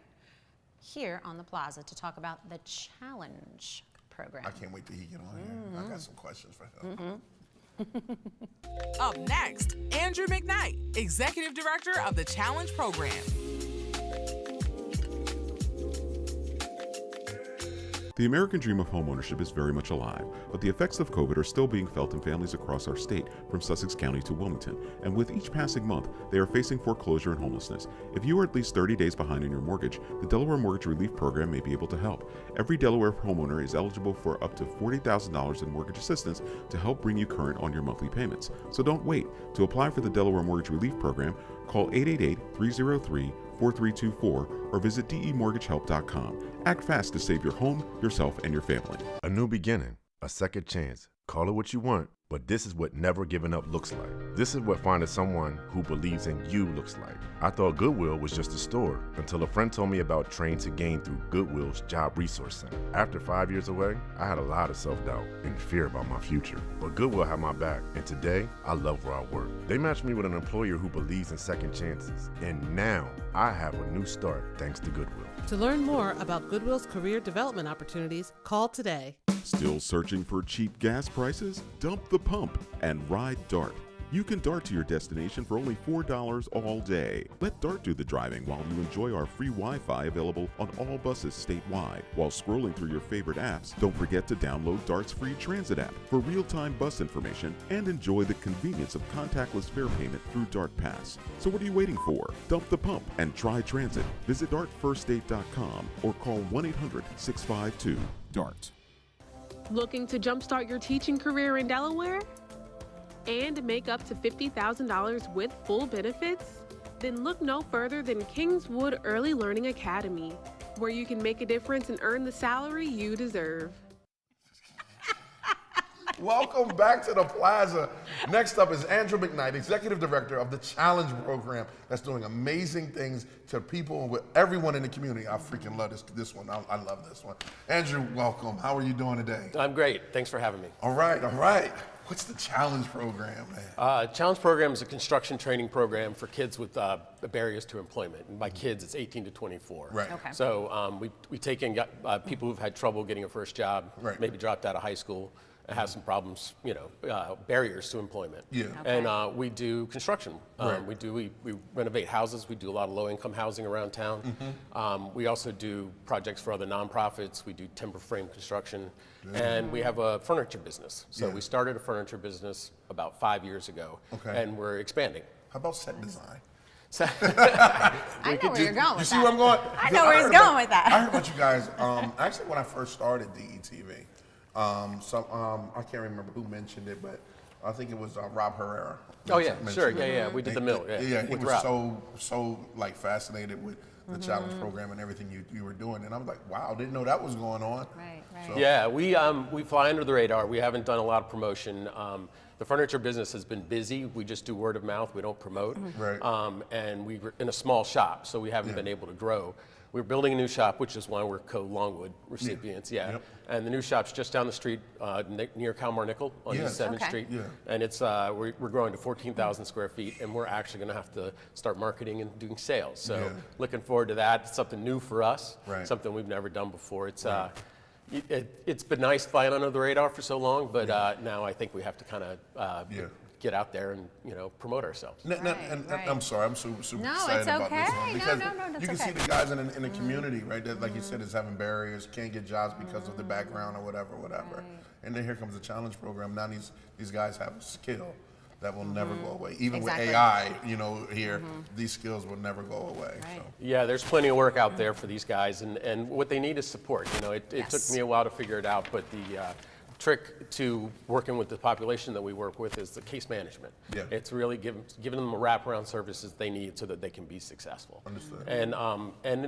here on the Plaza to talk about the Challenge program. I can't wait till he get on here. I got some questions for him. Up next, Andrew McKnight, Executive Director of the Challenge program. The American dream of homeownership is very much alive, but the effects of COVID are still being felt in families across our state, from Sussex County to Wilmington, and with each passing month, they are facing foreclosure and homelessness. If you are at least 30 days behind on your mortgage, the Delaware Mortgage Relief Program may be able to help. Every Delaware homeowner is eligible for up to $40,000 in mortgage assistance to help bring you current on your monthly payments. So don't wait. To apply for the Delaware Mortgage Relief Program, call 888-303-4324 or visit demortgagehelp.com. Act fast to save your home, yourself, and your family. A new beginning, a second chance. Call it what you want, but this is what never giving up looks like. This is what finding someone who believes in you looks like. I thought Goodwill was just a store until a friend told me about Train to Gain through Goodwill's Job Resource Center. After 5 years away, I had a lot of self-doubt and fear about my future. But Goodwill had my back, and today, I love where I work. They matched me with an employer who believes in second chances, and now I have a new start thanks to Goodwill. To learn more about Goodwill's career development opportunities, call today. Still searching for cheap gas prices? Dump the pump and ride DART. You can DART to your destination for only $4 all day. Let DART do the driving while you enjoy our free Wi-Fi available on all buses statewide. While scrolling through your favorite apps, don't forget to download DART's free transit app for real-time bus information and enjoy the convenience of contactless fare payment through DART Pass. So what are you waiting for? Dump the pump and try transit. Visit dartfirststate.com or call 1-800-652-DART. Looking to jumpstart your teaching career in Delaware? And make up to $50,000 with full benefits? Then look no further than Kingswood Early Learning Academy, where you can make a difference and earn the salary you deserve. Welcome back to the Plaza. Next up is Andrew McKnight, Executive Director of the Challenge program that's doing amazing things to people with everyone in the community. I freaking love this one. I love this one. Andrew, welcome. How are you doing today? I'm great. Thanks for having me. All right. What's the Challenge program, man? Challenge program is a construction training program for kids with barriers to employment. And by kids, it's 18 to 24. Right. Okay. So we take in people who've had trouble getting a first job, maybe dropped out of high school, and have some problems, barriers to employment. Yeah. Okay. And we do construction. We renovate houses. We do a lot of low-income housing around town. We also do projects for other nonprofits. We do timber frame construction. And we have a furniture business. So we started a furniture business about 5 years ago. Okay. And we're expanding. How about set design? I know where you're going with that. You see where I'm going? I know where he's going with that. I heard about you guys. Actually, when I first started DETV, I can't remember who mentioned it, but I think it was Rob Herrera. Oh yeah, sure, yeah. We did the mill. Yeah, he with was Rob. so like fascinated with the challenge program and everything you were doing, and I'm like, wow, didn't know that was going on. Right. So. Yeah, we fly under the radar. We haven't done a lot of promotion. The furniture business has been busy. We just do word of mouth. We don't promote. Right. And we were in a small shop, so we haven't been able to grow. We're building a new shop, which is why we're co-Longwood recipients. Yep. And the new shop's just down the street near Kalmar Nickel on East 7th Street. Yeah. And it's we're growing to 14,000 square feet, and we're actually going to have to start marketing and doing sales. So looking forward to that. It's something new for us, something we've never done before. It's it's been nice flying under the radar for so long, but now I think we have to kind of get out there and promote ourselves. I'm sorry, I'm super excited about this one because you can see the guys in the community, right? That, like you said, is having barriers, can't get jobs because of the background or whatever. Right. And then here comes the challenge program. Now these guys have a skill that will never go away. Even with AI, here, these skills will never go away. Right. So. Yeah, there's plenty of work out there for these guys, and what they need is support. It took me a while to figure it out, but the trick to working with the population that we work with is the case management. Yeah. It's really giving them the wraparound services they need so that they can be successful. Understood. And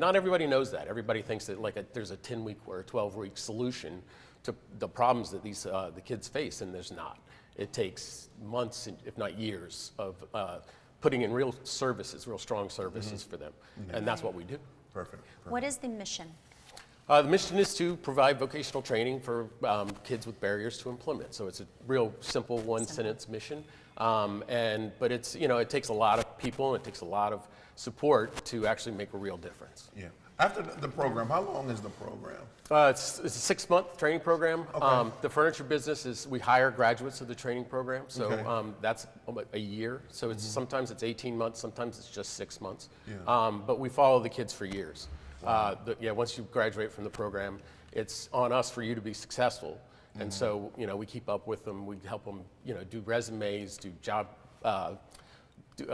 not everybody knows that. Everybody thinks that there's a 10-week or a 12-week solution to the problems that the kids face, and there's not. It takes months, if not years, of putting in real services, real strong services for them, and that's what we do. Perfect. What is the mission? The mission is to provide vocational training for kids with barriers to employment. So it's a real simple one-sentence mission, but it's it takes a lot of people and it takes a lot of support to actually make a real difference. Yeah. After the program, how long is the program? It's a 6-month training program. Okay. The furniture business we hire graduates of the training program, so that's a year. So it's sometimes it's 18 months, sometimes it's just 6 months. Yeah. But we follow the kids for years. Wow. Once you graduate from the program, it's on us for you to be successful. And so, we keep up with them. We help them, do resumes, do job. We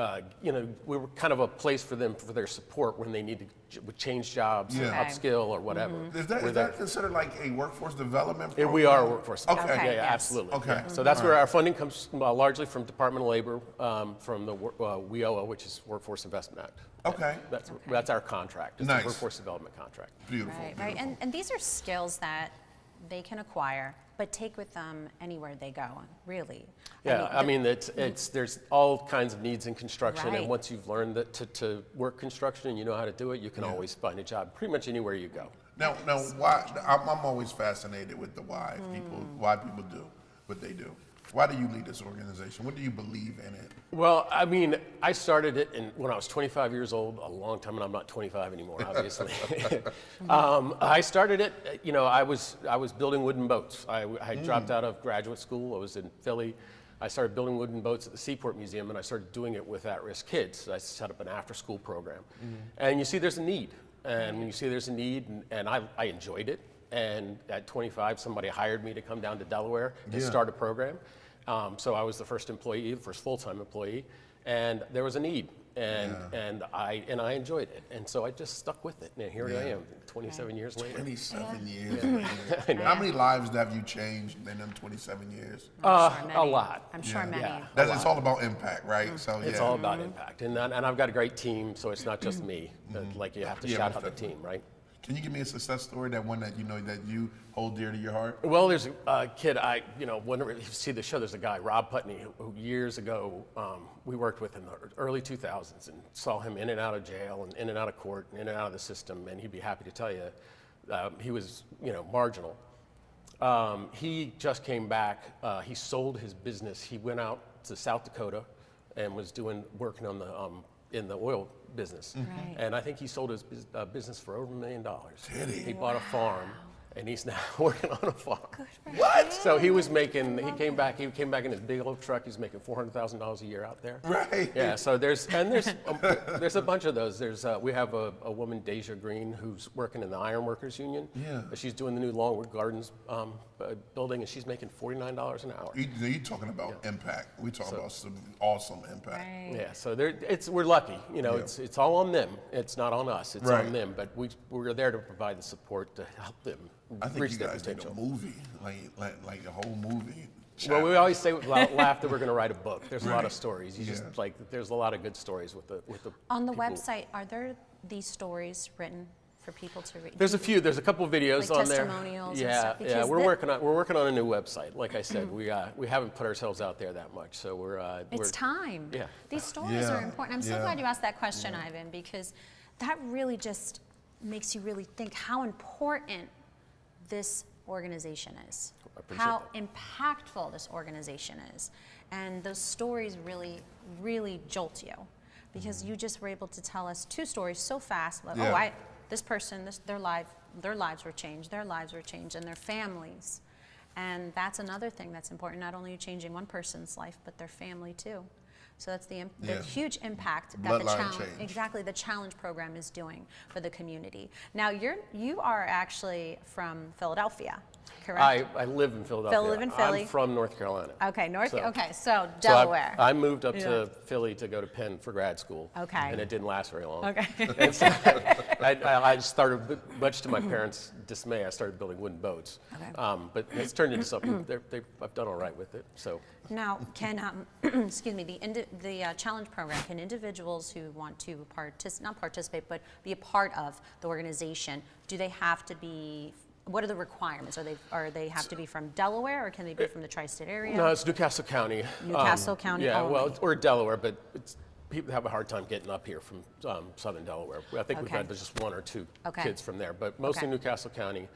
were kind of a place for them for their support when they need to change jobs, or upskill, or whatever. Is that considered like a workforce development program? We are a workforce development. Okay. Yeah, absolutely. Okay. Yeah. So that's where our funding comes largely from Department of Labor, from the WIOA, which is Workforce Investment Act. Okay. That's our contract. It's nice. a workforce development contract. Beautiful. Right. And these are skills that they can acquire, but take with them anywhere they go, really. Yeah, there's all kinds of needs in construction, and once you've learned that to work construction and you know how to do it, you can always find a job pretty much anywhere you go. Now, why? I'm always fascinated with the why people do what they do. Why do you lead this organization? What do you believe in it? Well, I started it when I was 25 years old, a long time, and I'm not 25 anymore, obviously. I started it, I was building wooden boats. I dropped out of graduate school. I was in Philly. I started building wooden boats at the Seaport Museum, and I started doing it with at-risk kids. I set up an after-school program. And you see there's a need. And when you see there's a need, and I enjoyed it. And at 25, somebody hired me to come down to Delaware to start a program. So I was the first employee, the first full-time employee, and there was a need, and I enjoyed it, and so I just stuck with it, and here I am, 27 years later. 27 years later. How many lives have you changed in them 27 years? A lot. I'm sure many. Yeah, it's all about impact, right? So it's all about impact, and I've got a great team, so it's not just me. Like you have to shout out the team, right? Can you give me a success story, that one that that you hold dear to your heart? Well, there's a kid, whenever you see the show, there's a guy, Rob Putney, who years ago, we worked with in the early 2000s and saw him in and out of jail and in and out of court and in and out of the system, and he'd be happy to tell you he was, marginal. He just came back. He sold his business. He went out to South Dakota and was working on in the oil business. Right. And I think he sold his business for over $1 million. Did he? He bought a farm, and he's now working on a farm. What? So he came back in his big old truck. He's making $400,000 a year out there. Right. Yeah, so there's a bunch of those. We have a woman, Deja Green, who's working in the Iron Workers Union. Yeah. She's doing the new Longwood Gardens building, and she's making $49 an hour. You're talking about impact. We're talking about some awesome impact. Right. Yeah, so we're lucky. It's all on them. It's not on us. It's on them. But we're there to provide the support to help them I think reach you their guys potential. did a movie, like a whole movie, Well, we always say, laugh that we're going to write a book. There's a lot of stories. You just there's a lot of good stories with the On the people. website, are there these stories written for people to read? There's a few. There's a couple of videos like on there. Testimonials Yeah, and stuff, yeah. We're working on a new website. Like I said, we haven't put ourselves out there that much, so It's time. Yeah. These stories are important. I'm so glad you asked that question, Ivan, because that really just makes you really think how important this organization is, how impactful this organization is. And those stories really, really jolt you, because you just were able to tell us 2 stories so fast. Like, this person, their lives were changed, and their families. And that's another thing that's important. Not only are you changing one person's life, but their family too. So that's the huge impact that the challenge program is doing for the community. Now you are actually from Philadelphia, correct? I live in Philadelphia. Live in Philly. I'm from North Carolina. Okay, so Delaware. I moved up to Philly to go to Penn for grad school. Okay. And it didn't last very long. Okay. And so I started, much to my parents' dismay, I started building wooden boats. Okay. But it's turned into something. I've done all right with it. So. Now, can excuse me, the challenge program, can individuals who want to not participate, but be a part of the organization, do they have to be? What are the requirements? Are they have to be from Delaware, or can they be from the tri-state area? No, it's Newcastle County. Newcastle County. Yeah, only. well, or Delaware, but people have a hard time getting up here from southern Delaware. I think we've had just 1 or 2 kids from there, but mostly Newcastle County.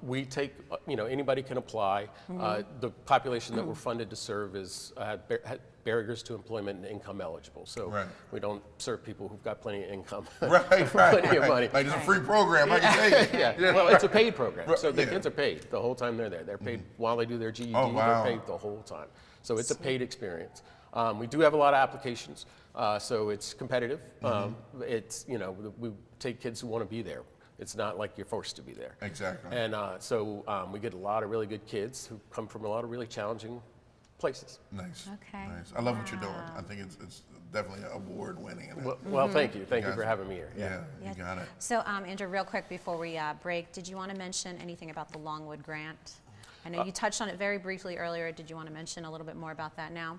We take, anybody can apply. The population that we're funded to serve is barriers to employment and income eligible. So we don't serve people who've got plenty of income, plenty of money. Like it's a free program, I can say. Yeah, well, it's a paid program. So the kids are paid the whole time they're there. They're paid while they do their GED. They're paid the whole time. So it's a paid experience. We do have a lot of applications, so it's competitive. It's, we take kids who want to be there. It's not like you're forced to be there. Exactly. And so we get a lot of really good kids who come from a lot of really challenging places. Nice. Okay. Nice. I love what you're doing. I think it's definitely award winning. Well, thank you. Thank you for having me here. Yeah, you got it. So, Andrew, real quick before we break, did you want to mention anything about the Longwood grant? I know you touched on it very briefly earlier. Did you want to mention a little bit more about that now?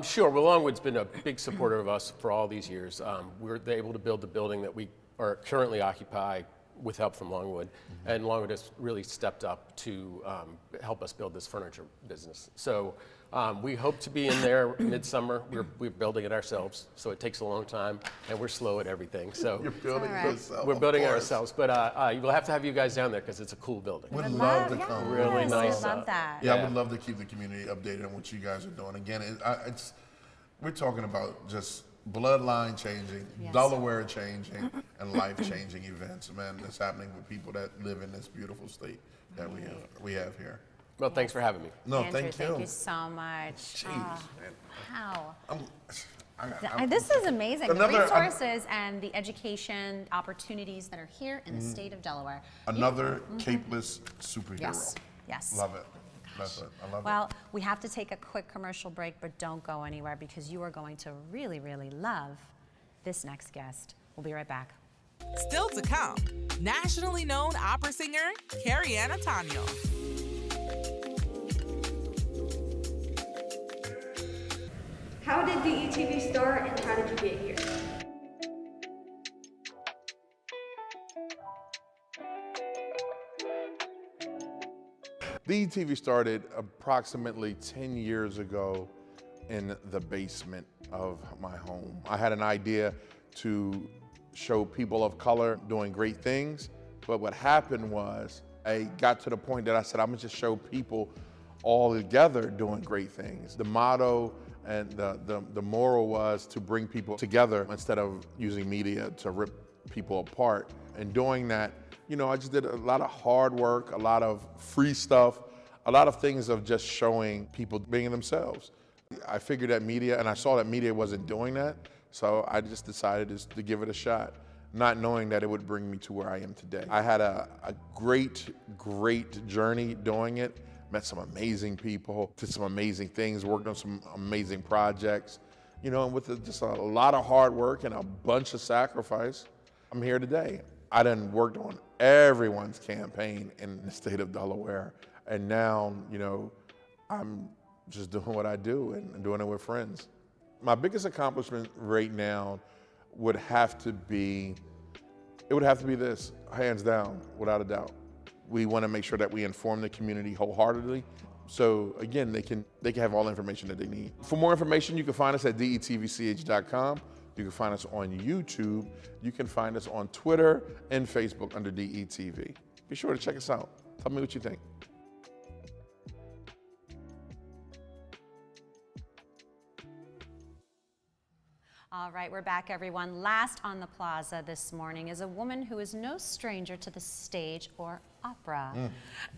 Sure. Well, Longwood's been a big supporter of us for all these years. We're able to build the building that we are currently occupy with help from Longwood, and Longwood has really stepped up to help us build this furniture business. So we hope to be in there midsummer. We're building it ourselves, so it takes a long time, and we're slow at everything. So you're building it yourself. We're building it ourselves, but we'll have to have you guys down there because it's a cool building. Would love to come. Really nice. I love that. Yeah, I would love to keep the community updated on what you guys are doing. Again, we're talking about just bloodline changing, Delaware changing, and life-changing events, man, that's happening with people that live in this beautiful state that we have here. Well, thanks for having me. No, Andrew, thank you so much. Jeez, wow. I'm this is amazing. The resources and the education opportunities that are here in the state of Delaware. Another capeless superhero. Yes. Love it. That's it. I love it. Well, we have to take a quick commercial break, but don't go anywhere because you are going to really, really love this next guest. We'll be right back. Still to come, nationally known opera singer Kerriann Otano. How did DETV start and how did you get here? DETV started approximately 10 years ago in the basement of my home. I had an idea to show people of color doing great things, but what happened was I got to the point that I said, I'm gonna just show people all together doing great things. The motto and the moral was to bring people together instead of using media to rip people apart. And doing that, I just did a lot of hard work, a lot of free stuff, a lot of things of just showing people being themselves. I figured that media, and I saw that media wasn't doing that, so I just decided to give it a shot, not knowing that it would bring me to where I am today. I had a great, great journey doing it, met some amazing people, did some amazing things, worked on some amazing projects, and with just a lot of hard work and a bunch of sacrifice, I'm here today. I done worked on everyone's campaign in the state of Delaware. And now, I'm just doing what I do and doing it with friends. My biggest accomplishment right now would have to be this, hands down, without a doubt. We want to make sure that we inform the community wholeheartedly. So again, they can have all the information that they need. For more information, you can find us at detvch.com. You can find us on YouTube. You can find us on Twitter and Facebook under DETV. Be sure to check us out. Tell me what you think. All right, we're back, everyone. Last on the plaza this morning is a woman who is no stranger to the stage or opera.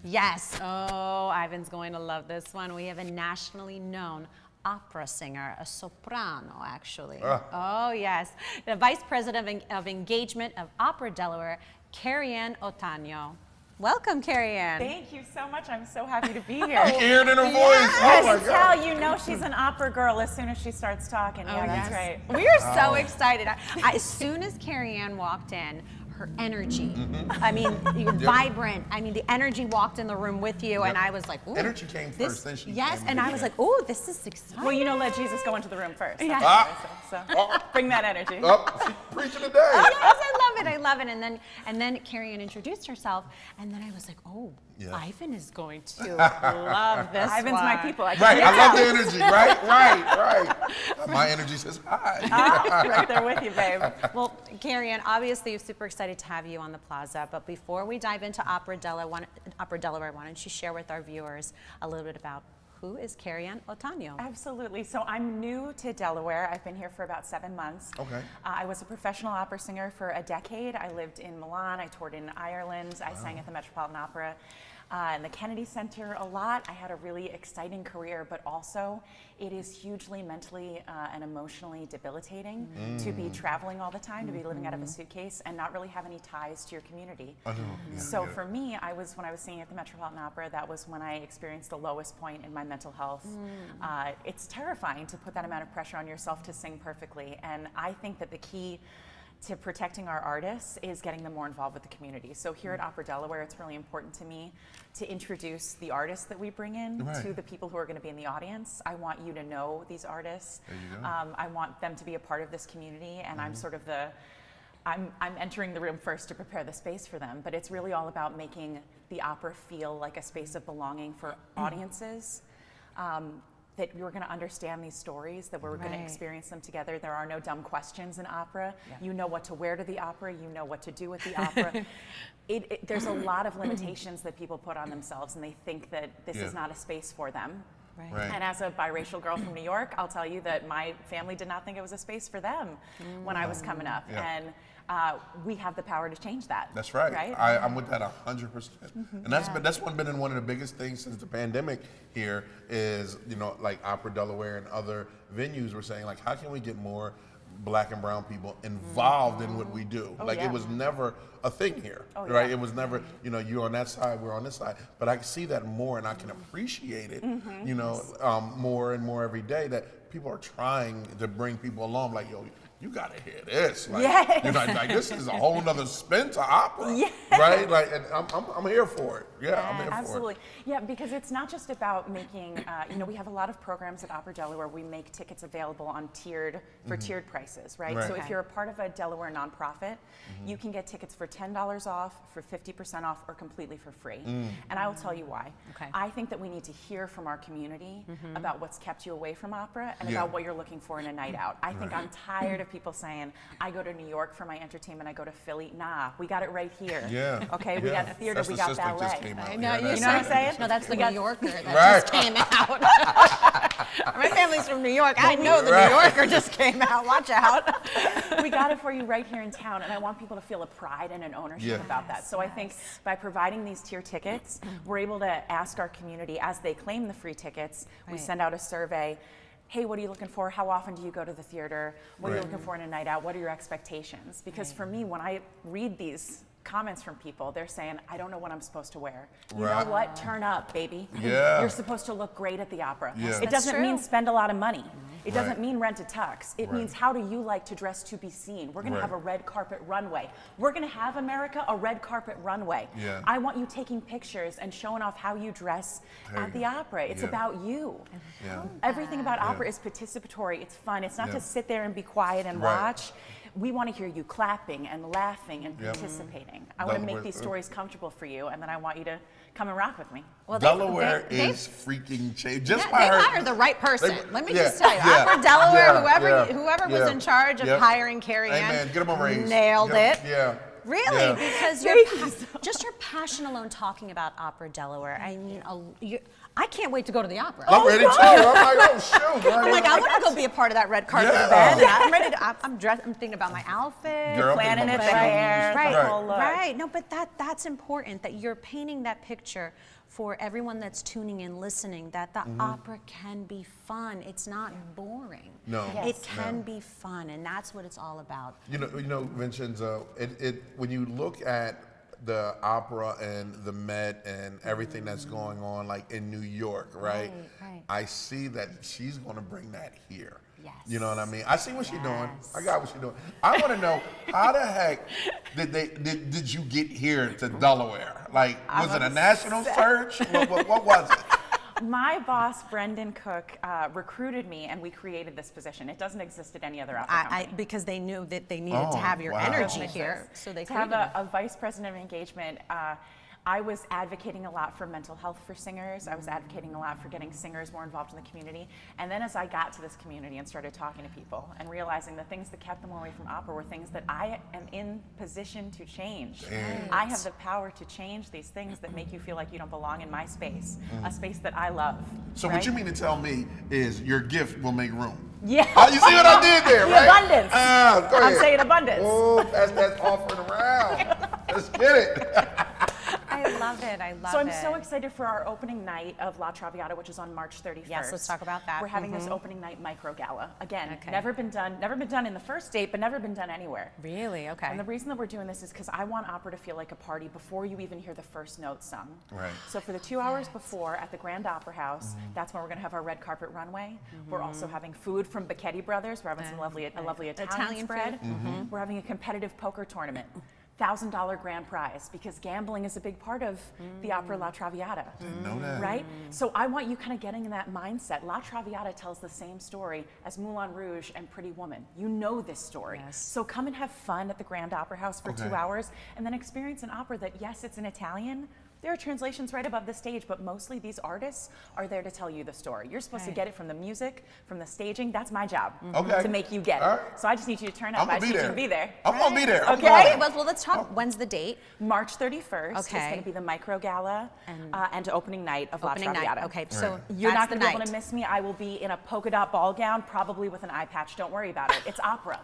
Yes, oh, Ivan's going to love this one. We have a nationally known opera singer, a soprano, actually. Oh, yes. The Vice President of Engagement of OperaDelaware, Kerriann Otano. Welcome, Kerriann. Thank you so much. I'm so happy to be here. You can hear it in her voice. Oh my God. Tell you know she's an opera girl as soon as she starts talking. Yeah, that's right. We are so excited. As soon as Kerriann walked in, her energy, I mean, you're vibrant. I mean, the energy walked in the room with you, and I was like, ooh. Energy came first, then she Yes, came and I was like, ooh, this is exciting. Well, you know, let Jesus go into the room first. Yeah. So bring that energy. Preaching today. Yes, I love it. I love it. And then Kerriann introduced herself, and then I was like, oh, Ivan is going to love this Ivan's one. my people. Right, I love the energy. Right. My energy says hi. Right there with you, babe. Well, Kerriann, obviously you're super excited to have you on the plaza, but before we dive into OperaDelaware, why don't you share with our viewers a little bit about who is Kerriann Otano? Absolutely. So I'm new to Delaware. I've been here for about 7 months. Okay. I was a professional opera singer for a decade. I lived in Milan. I toured in Ireland. I sang at the Metropolitan Opera and the Kennedy Center a lot. I had a really exciting career, but also it is hugely mentally and emotionally debilitating to be traveling all the time, to be living out of a suitcase and not really have any ties to your community. So for me, when I was singing at the Metropolitan Opera, that was when I experienced the lowest point in my mental health. It's terrifying to put that amount of pressure on yourself to sing perfectly, and I think that the key to protecting our artists is getting them more involved with the community. So here at OperaDelaware, it's really important to me to introduce the artists that we bring in to the people who are going to be in the audience. I want you to know these artists. There you go. I want them to be a part of this community, and I'm sort of I'm entering the room first to prepare the space for them, but it's really all about making the opera feel like a space of belonging for audiences. That we're going to understand these stories, that we're going to experience them together. There are no dumb questions in opera. You know what to wear to the opera. You know what to do with the opera. There's a lot of limitations that people put on themselves, and they think that this is not a space for them. Right. And as a biracial girl from New York, I'll tell you that my family did not think it was a space for them when I was coming up. And we have the power to change that. That's right. I'm with that 100%. And that's been one of the biggest things since the pandemic here is, you know, like OperaDelaware and other venues were saying, like, how can we get more Black and brown people involved in what we do? It was never a thing here, right? It was never, you know, you're on that side, we're on this side. But I can see that more, and I can appreciate it, you know, more and more every day, that people are trying to bring people along. Like, yo, you gotta hear this. Like, you know, like, this is a whole nother spin to opera, right? Like, and I'm here for it. I'm here absolutely. for it. Yeah, because it's not just about making, you know, we have a lot of programs at OperaDelaware. We make tickets available on tiered prices, right? So if you're a part of a Delaware nonprofit, you can get tickets for $10 off, for 50% off, or completely for free. And I will tell you why. I think that we need to hear from our community about what's kept you away from opera and about what you're looking for in a night out. I think I'm tired of people saying, I go to New York for my entertainment, I go to Philly. Nah, we got it right here. Okay, we got theater, we got ballet. I know, you know what I'm saying? No, that's the New Yorker that just came out. My family's from New York. I know the New Yorker just came out. Watch out. We got it for you right here in town, and I want people to feel a pride and an ownership about that. So I think by providing these tier tickets, we're able to ask our community, as they claim the free tickets, we send out a survey. Hey, what are you looking for? How often do you go to the theater? What are you looking for in a night out? What are your expectations? Because for me, when I read these comments from people, they're saying, I don't know what I'm supposed to wear. You know what? Turn up, baby. You're supposed to look great at the opera. It doesn't mean spend a lot of money. It doesn't mean rent a tux. It means how do you like to dress to be seen? We're gonna have a red carpet runway. We're gonna have, America, a red carpet runway. Yeah. I want you taking pictures and showing off how you dress at the opera. It's about you. Yeah. Everything about opera is participatory, it's fun. It's not to sit there and be quiet and watch. We want to hear you clapping and laughing and participating. I want to make these stories comfortable for you, and then I want you to come and rock with me. Well, Delaware is freaking changed. Just by they her, hired the right person. Let me just tell you, OperaDelaware, whoever was in charge of hiring Kerriann, Amen. Get him a raise. nailed it. Yeah. Really, because just your passion alone talking about OperaDelaware. I mean, I can't wait to go to the opera. I'm ready too. I'm like, oh shoot. I'm like, I want to go be a part of that red carpet event. And I'm ready to. I'm dressed. I'm thinking about my outfit, planning it, the hair, the whole look. Right. No, but that's important. That you're painting that picture for everyone that's tuning in, listening. That the opera can be fun. It's not boring. No. It can be fun, and that's what it's all about. You know, Vincenzo. When you look at the opera and the Met and everything that's going on, like in New York, right? I see that she's going to bring that here. Yes. You know what I mean? I see what she's doing. I got what she's doing. I want to know, how the heck did you get here to Delaware? Like, was it a national search? What was it? My boss, Brendan Cook, recruited me, and we created this position. It doesn't exist at any other opera company. Because they knew that they needed to have your energy here, so they have a vice president of engagement. I was advocating a lot for mental health for singers. I was advocating a lot for getting singers more involved in the community. And then as I got to this community and started talking to people and realizing the things that kept them away from opera were things that I am in position to change. I have the power to change these things that make you feel like you don't belong in my space, a space that I love. So what you mean to tell me is your gift will make room? Yeah. Oh, you see what I did there, right? Abundance. Go ahead. I'm saying abundance. Oh, that's offering around. Let's get it. I love it. I love it. So I'm so excited for our opening night of La Traviata, which is on March 31st. Yes, let's talk about that. We're having this opening night micro gala. Again, never been done in the first date, but never been done anywhere. Really? Okay. And the reason that we're doing this is because I want opera to feel like a party before you even hear the first note sung. Right. So for the 2 hours before at the Grand Opera House, that's when we're going to have our red carpet runway. We're also having food from Becchetti Brothers. We're having a lovely Italian spread. We're having a competitive poker tournament. $1,000 grand prize, because gambling is a big part of the opera La Traviata. Didn't know that. Right? So I want you kind of getting in that mindset. La Traviata tells the same story as Moulin Rouge and Pretty Woman. You know this story. Yes. So come and have fun at the Grand Opera House for 2 hours, and then experience an opera that, yes, it's in Italian. There are translations right above the stage, but mostly these artists are there to tell you the story. You're supposed to get it from the music, from the staging. That's my job, to make you get it. So I just need you to turn up. I just need you to be there. I'm going to be there. Okay? Well, let's talk. When's the date? March 31st is going to be the micro gala and opening night of La Traviata. Okay, so you're not going to be able to miss me. I will be in a polka dot ball gown, probably with an eye patch. Don't worry about it. It's opera.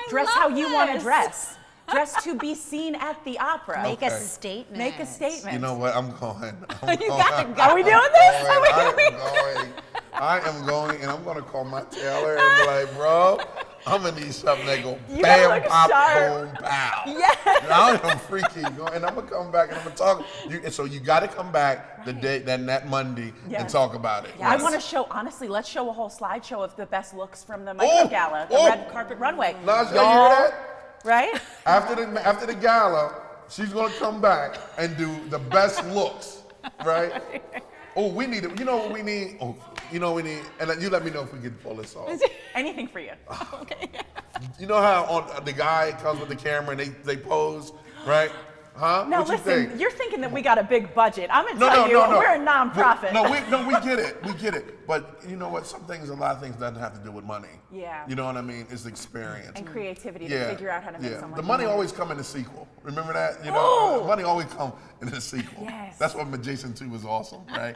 Dress how you want to dress. Dress to be seen at the opera. Make a statement. Make a statement. You know what? I'm going. Are we doing this? I am going, and I'm going to call my tailor and be like, bro, I'm going to need something that go bam, pop, boom, pow. Yes. I am freaky. And I'm going to come back and I'm going to talk. So you got to come back the day, that Monday, and talk about it. Yeah, I want to show, honestly, let's show a whole slideshow of the best looks from the micro gala, the red carpet runway. Najee, you hear that? Right? After the gala, she's gonna come back and do the best looks, right? Oh, we need it. You know what we need? Oh, you know what we need? And you let me know if we can pull this off. Anything for you. Okay. You know how the guy comes with the camera and they pose, right? Huh? No, what listen, you're thinking that we got a big budget. I'm going to tell you, we're a nonprofit. We get it. We get it. But you know what? A lot of things doesn't have to do with money. Yeah. You know what I mean? It's the experience. And creativity to figure out how to make someone. The money always come in the sequel. Remember that? You know, the money always come in the sequel. Yes. That's what Jason 2 was awesome, right?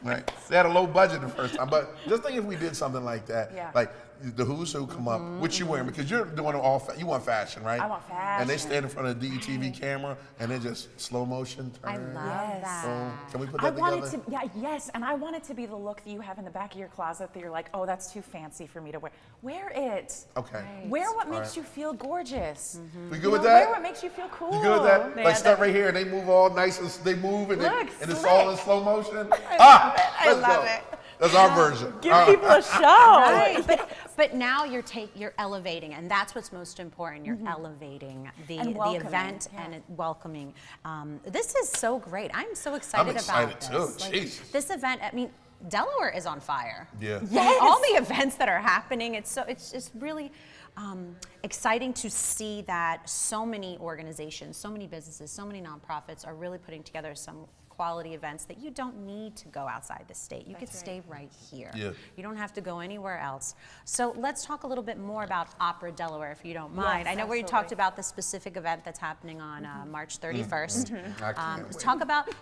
Right. They had a low budget the first time, but just think if we did something like that, like the Who's Who come up, what you wearing? Because you're doing you want fashion, right? I want fashion. And they stand in front of the DETV camera and they just slow motion turn. I love that. Can we put that together? And I want it to be the look that you have in the back of your closet that you're like, oh, that's too fancy for me to wear. Wear it. Okay. Right. Wear what makes you feel gorgeous. We good with that? Wear what makes you feel cool. You good with that? Like start right here and they move all nice and they move and it's all in slow motion. I love it. That's our version. Give people a show. Right. But now you're elevating, and that's what's most important. You're elevating the event and welcoming. This is so great. I'm so excited about this. I'm excited too. Like, this event, I mean, Delaware is on fire. Yeah. Yes. All the events that are happening, it's really exciting to see that so many organizations, so many businesses, so many nonprofits are really putting together some quality events that you don't need to go outside the state. You could stay right here. Yeah. You don't have to go anywhere else. So let's talk a little bit more about OperaDelaware, if you don't mind. Yes, I know we talked about the specific event that's happening on March 31st. I can't wait.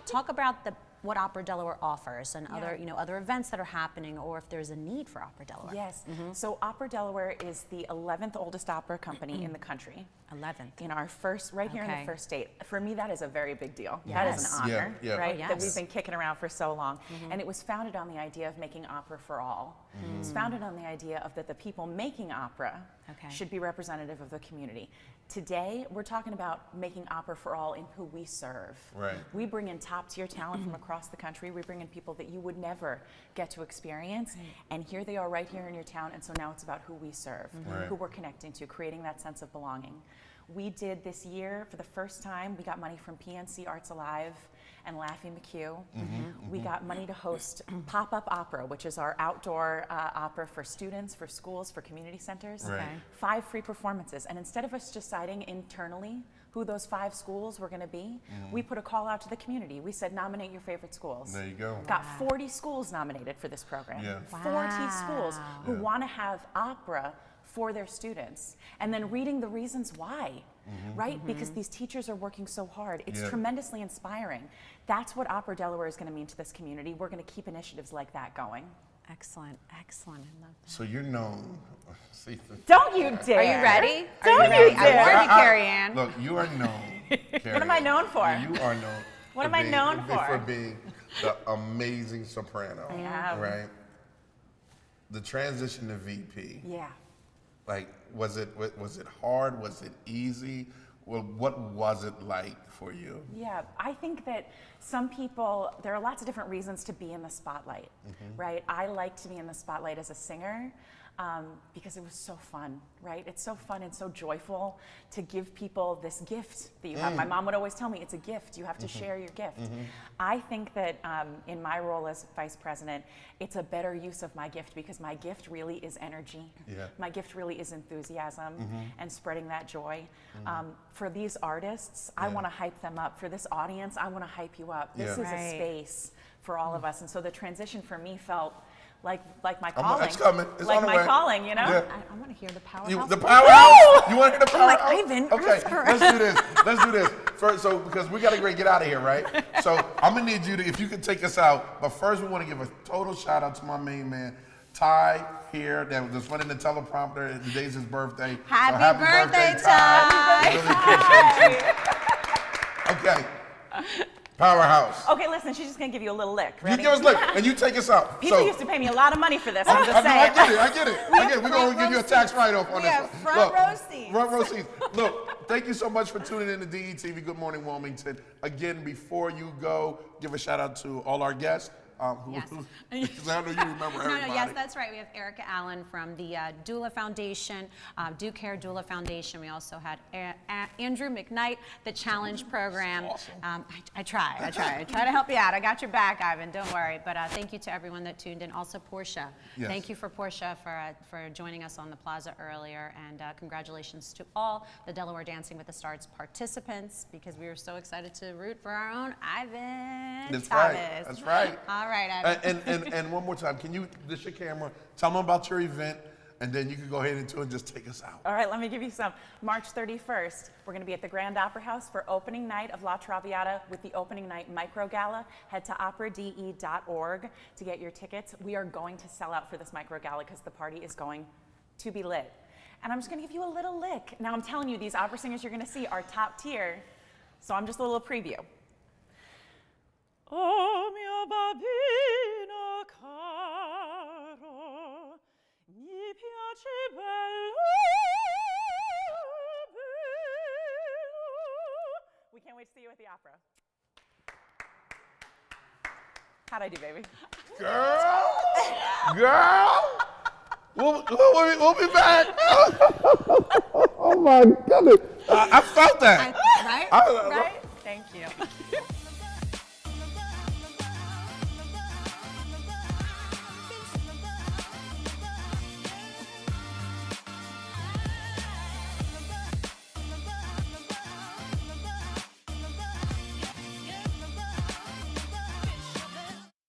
Talk about what OperaDelaware offers and other events that are happening, or if there's a need for OperaDelaware. Yes. So OperaDelaware is the 11th oldest opera company in the country. 11th. In our first, here in the first state. For me, that is a very big deal. Yes. That is an honor, right? Oh, yes. That we've been kicking around for so long. And it was founded on the idea of making opera for all. It's founded on the idea of that the people making opera should be representative of the community. Today, we're talking about making opera for all in who we serve. Right. We bring in top-tier talent from across the country. We bring in people that you would never get to experience. And here they are right here in your town. And so now it's about who we serve, who we're connecting to, creating that sense of belonging. We did this year, for the first time, we got money from PNC Arts Alive and Laffy McHugh. We got money to host Pop-Up Opera, which is our outdoor opera for students, for schools, for community centers. Right. 5 free performances. And instead of us deciding internally who those 5 schools were going to be, we put a call out to the community. We said, nominate your favorite schools. There you go. Got 40 schools nominated for this program. Yeah. 40 schools who want to have opera for their students, and then reading the reasons why, right? Because these teachers are working so hard. It's tremendously inspiring. That's what OperaDelaware is going to mean to this community. We're going to keep initiatives like that going. Excellent, excellent. I love that. So you're known. Don't you dare. Are you ready? Don't you dare. I warned you, Kerriann. Look, you are known. What am I known for? You are known. What am I known for? For being the amazing soprano. I am. Right? The transition to VP. Yeah. Like, was it hard? Was it easy? Well, what was it like for you? Yeah, I think that some people, there are lots of different reasons to be in the spotlight, right? I like to be in the spotlight as a singer because it was so fun, right? It's so fun and so joyful to give people this gift that you have. My mom would always tell me, it's a gift. You have to share your gift. I think that in my role as vice president, it's a better use of my gift because my gift really is energy. My gift really is enthusiasm and spreading that joy. For these artists, I want to hype them up. For this audience, I want to hype you up. This is a space for all of us. And so the transition for me felt like my calling. It's coming. It's like on the my way. calling, you know? Yeah. I want to hear the powerhouse. The powerhouse? You want to hear the I'm like, powerhouse? Ivan, okay, ask her. let's do this. Let's do this. First, so because we got to get out of here, right? So I'm going to need you to, if you could take us out. But first, we want to give a total shout out to my main man, Ty, here, that was running the teleprompter. Today's his birthday. Happy birthday, Ty. Really appreciate you. Okay. Powerhouse. Okay, listen, she's just going to give you a little lick. Ready? You give us a lick, and you take us out. People used to pay me a lot of money for this. I'm just saying. I get it. We're going to give you a tax write-off on this. We have front row seats. Front row seats. Look, thank you so much for tuning in to DETV. Good morning, Wilmington. Again, before you go, give a shout-out to all our guests. Yes. Because I know you remember everybody. Yes, that's right. We have Erica Allen from the Doula Foundation, Do Care Doula Foundation. We also had Andrew McKnight, the Challenge Program. Awesome. I try to help you out. I got your back, Ivan. Don't worry. But thank you to everyone that tuned in. Also, Portia. Yes. Thank you for Portia for joining us on the plaza earlier. And congratulations to all the Delaware Dancing with the Stars participants, because we were so excited to root for our own Ivan That's Thomas. right. That's right. All right, Ivan. And one more time, can you, this your camera, tell them about your event, and then you can go ahead into it and just take us out. All right, let me give you some. March 31st, we're going to be at the Grand Opera House for opening night of La Traviata with the opening night micro gala. Head to operade.org to get your tickets. We are going to sell out for this micro gala because the party is going to be lit. And I'm just going to give you a little lick. Now, I'm telling you, these opera singers you're going to see are top tier, so I'm just a little preview. Oh mio bambino caro, mi piace bello, bello. We can't wait to see you at the opera. How'd I do, baby? Girl! Girl, we'll be back. Oh my goodness. I felt that. Right? Right? Thank you.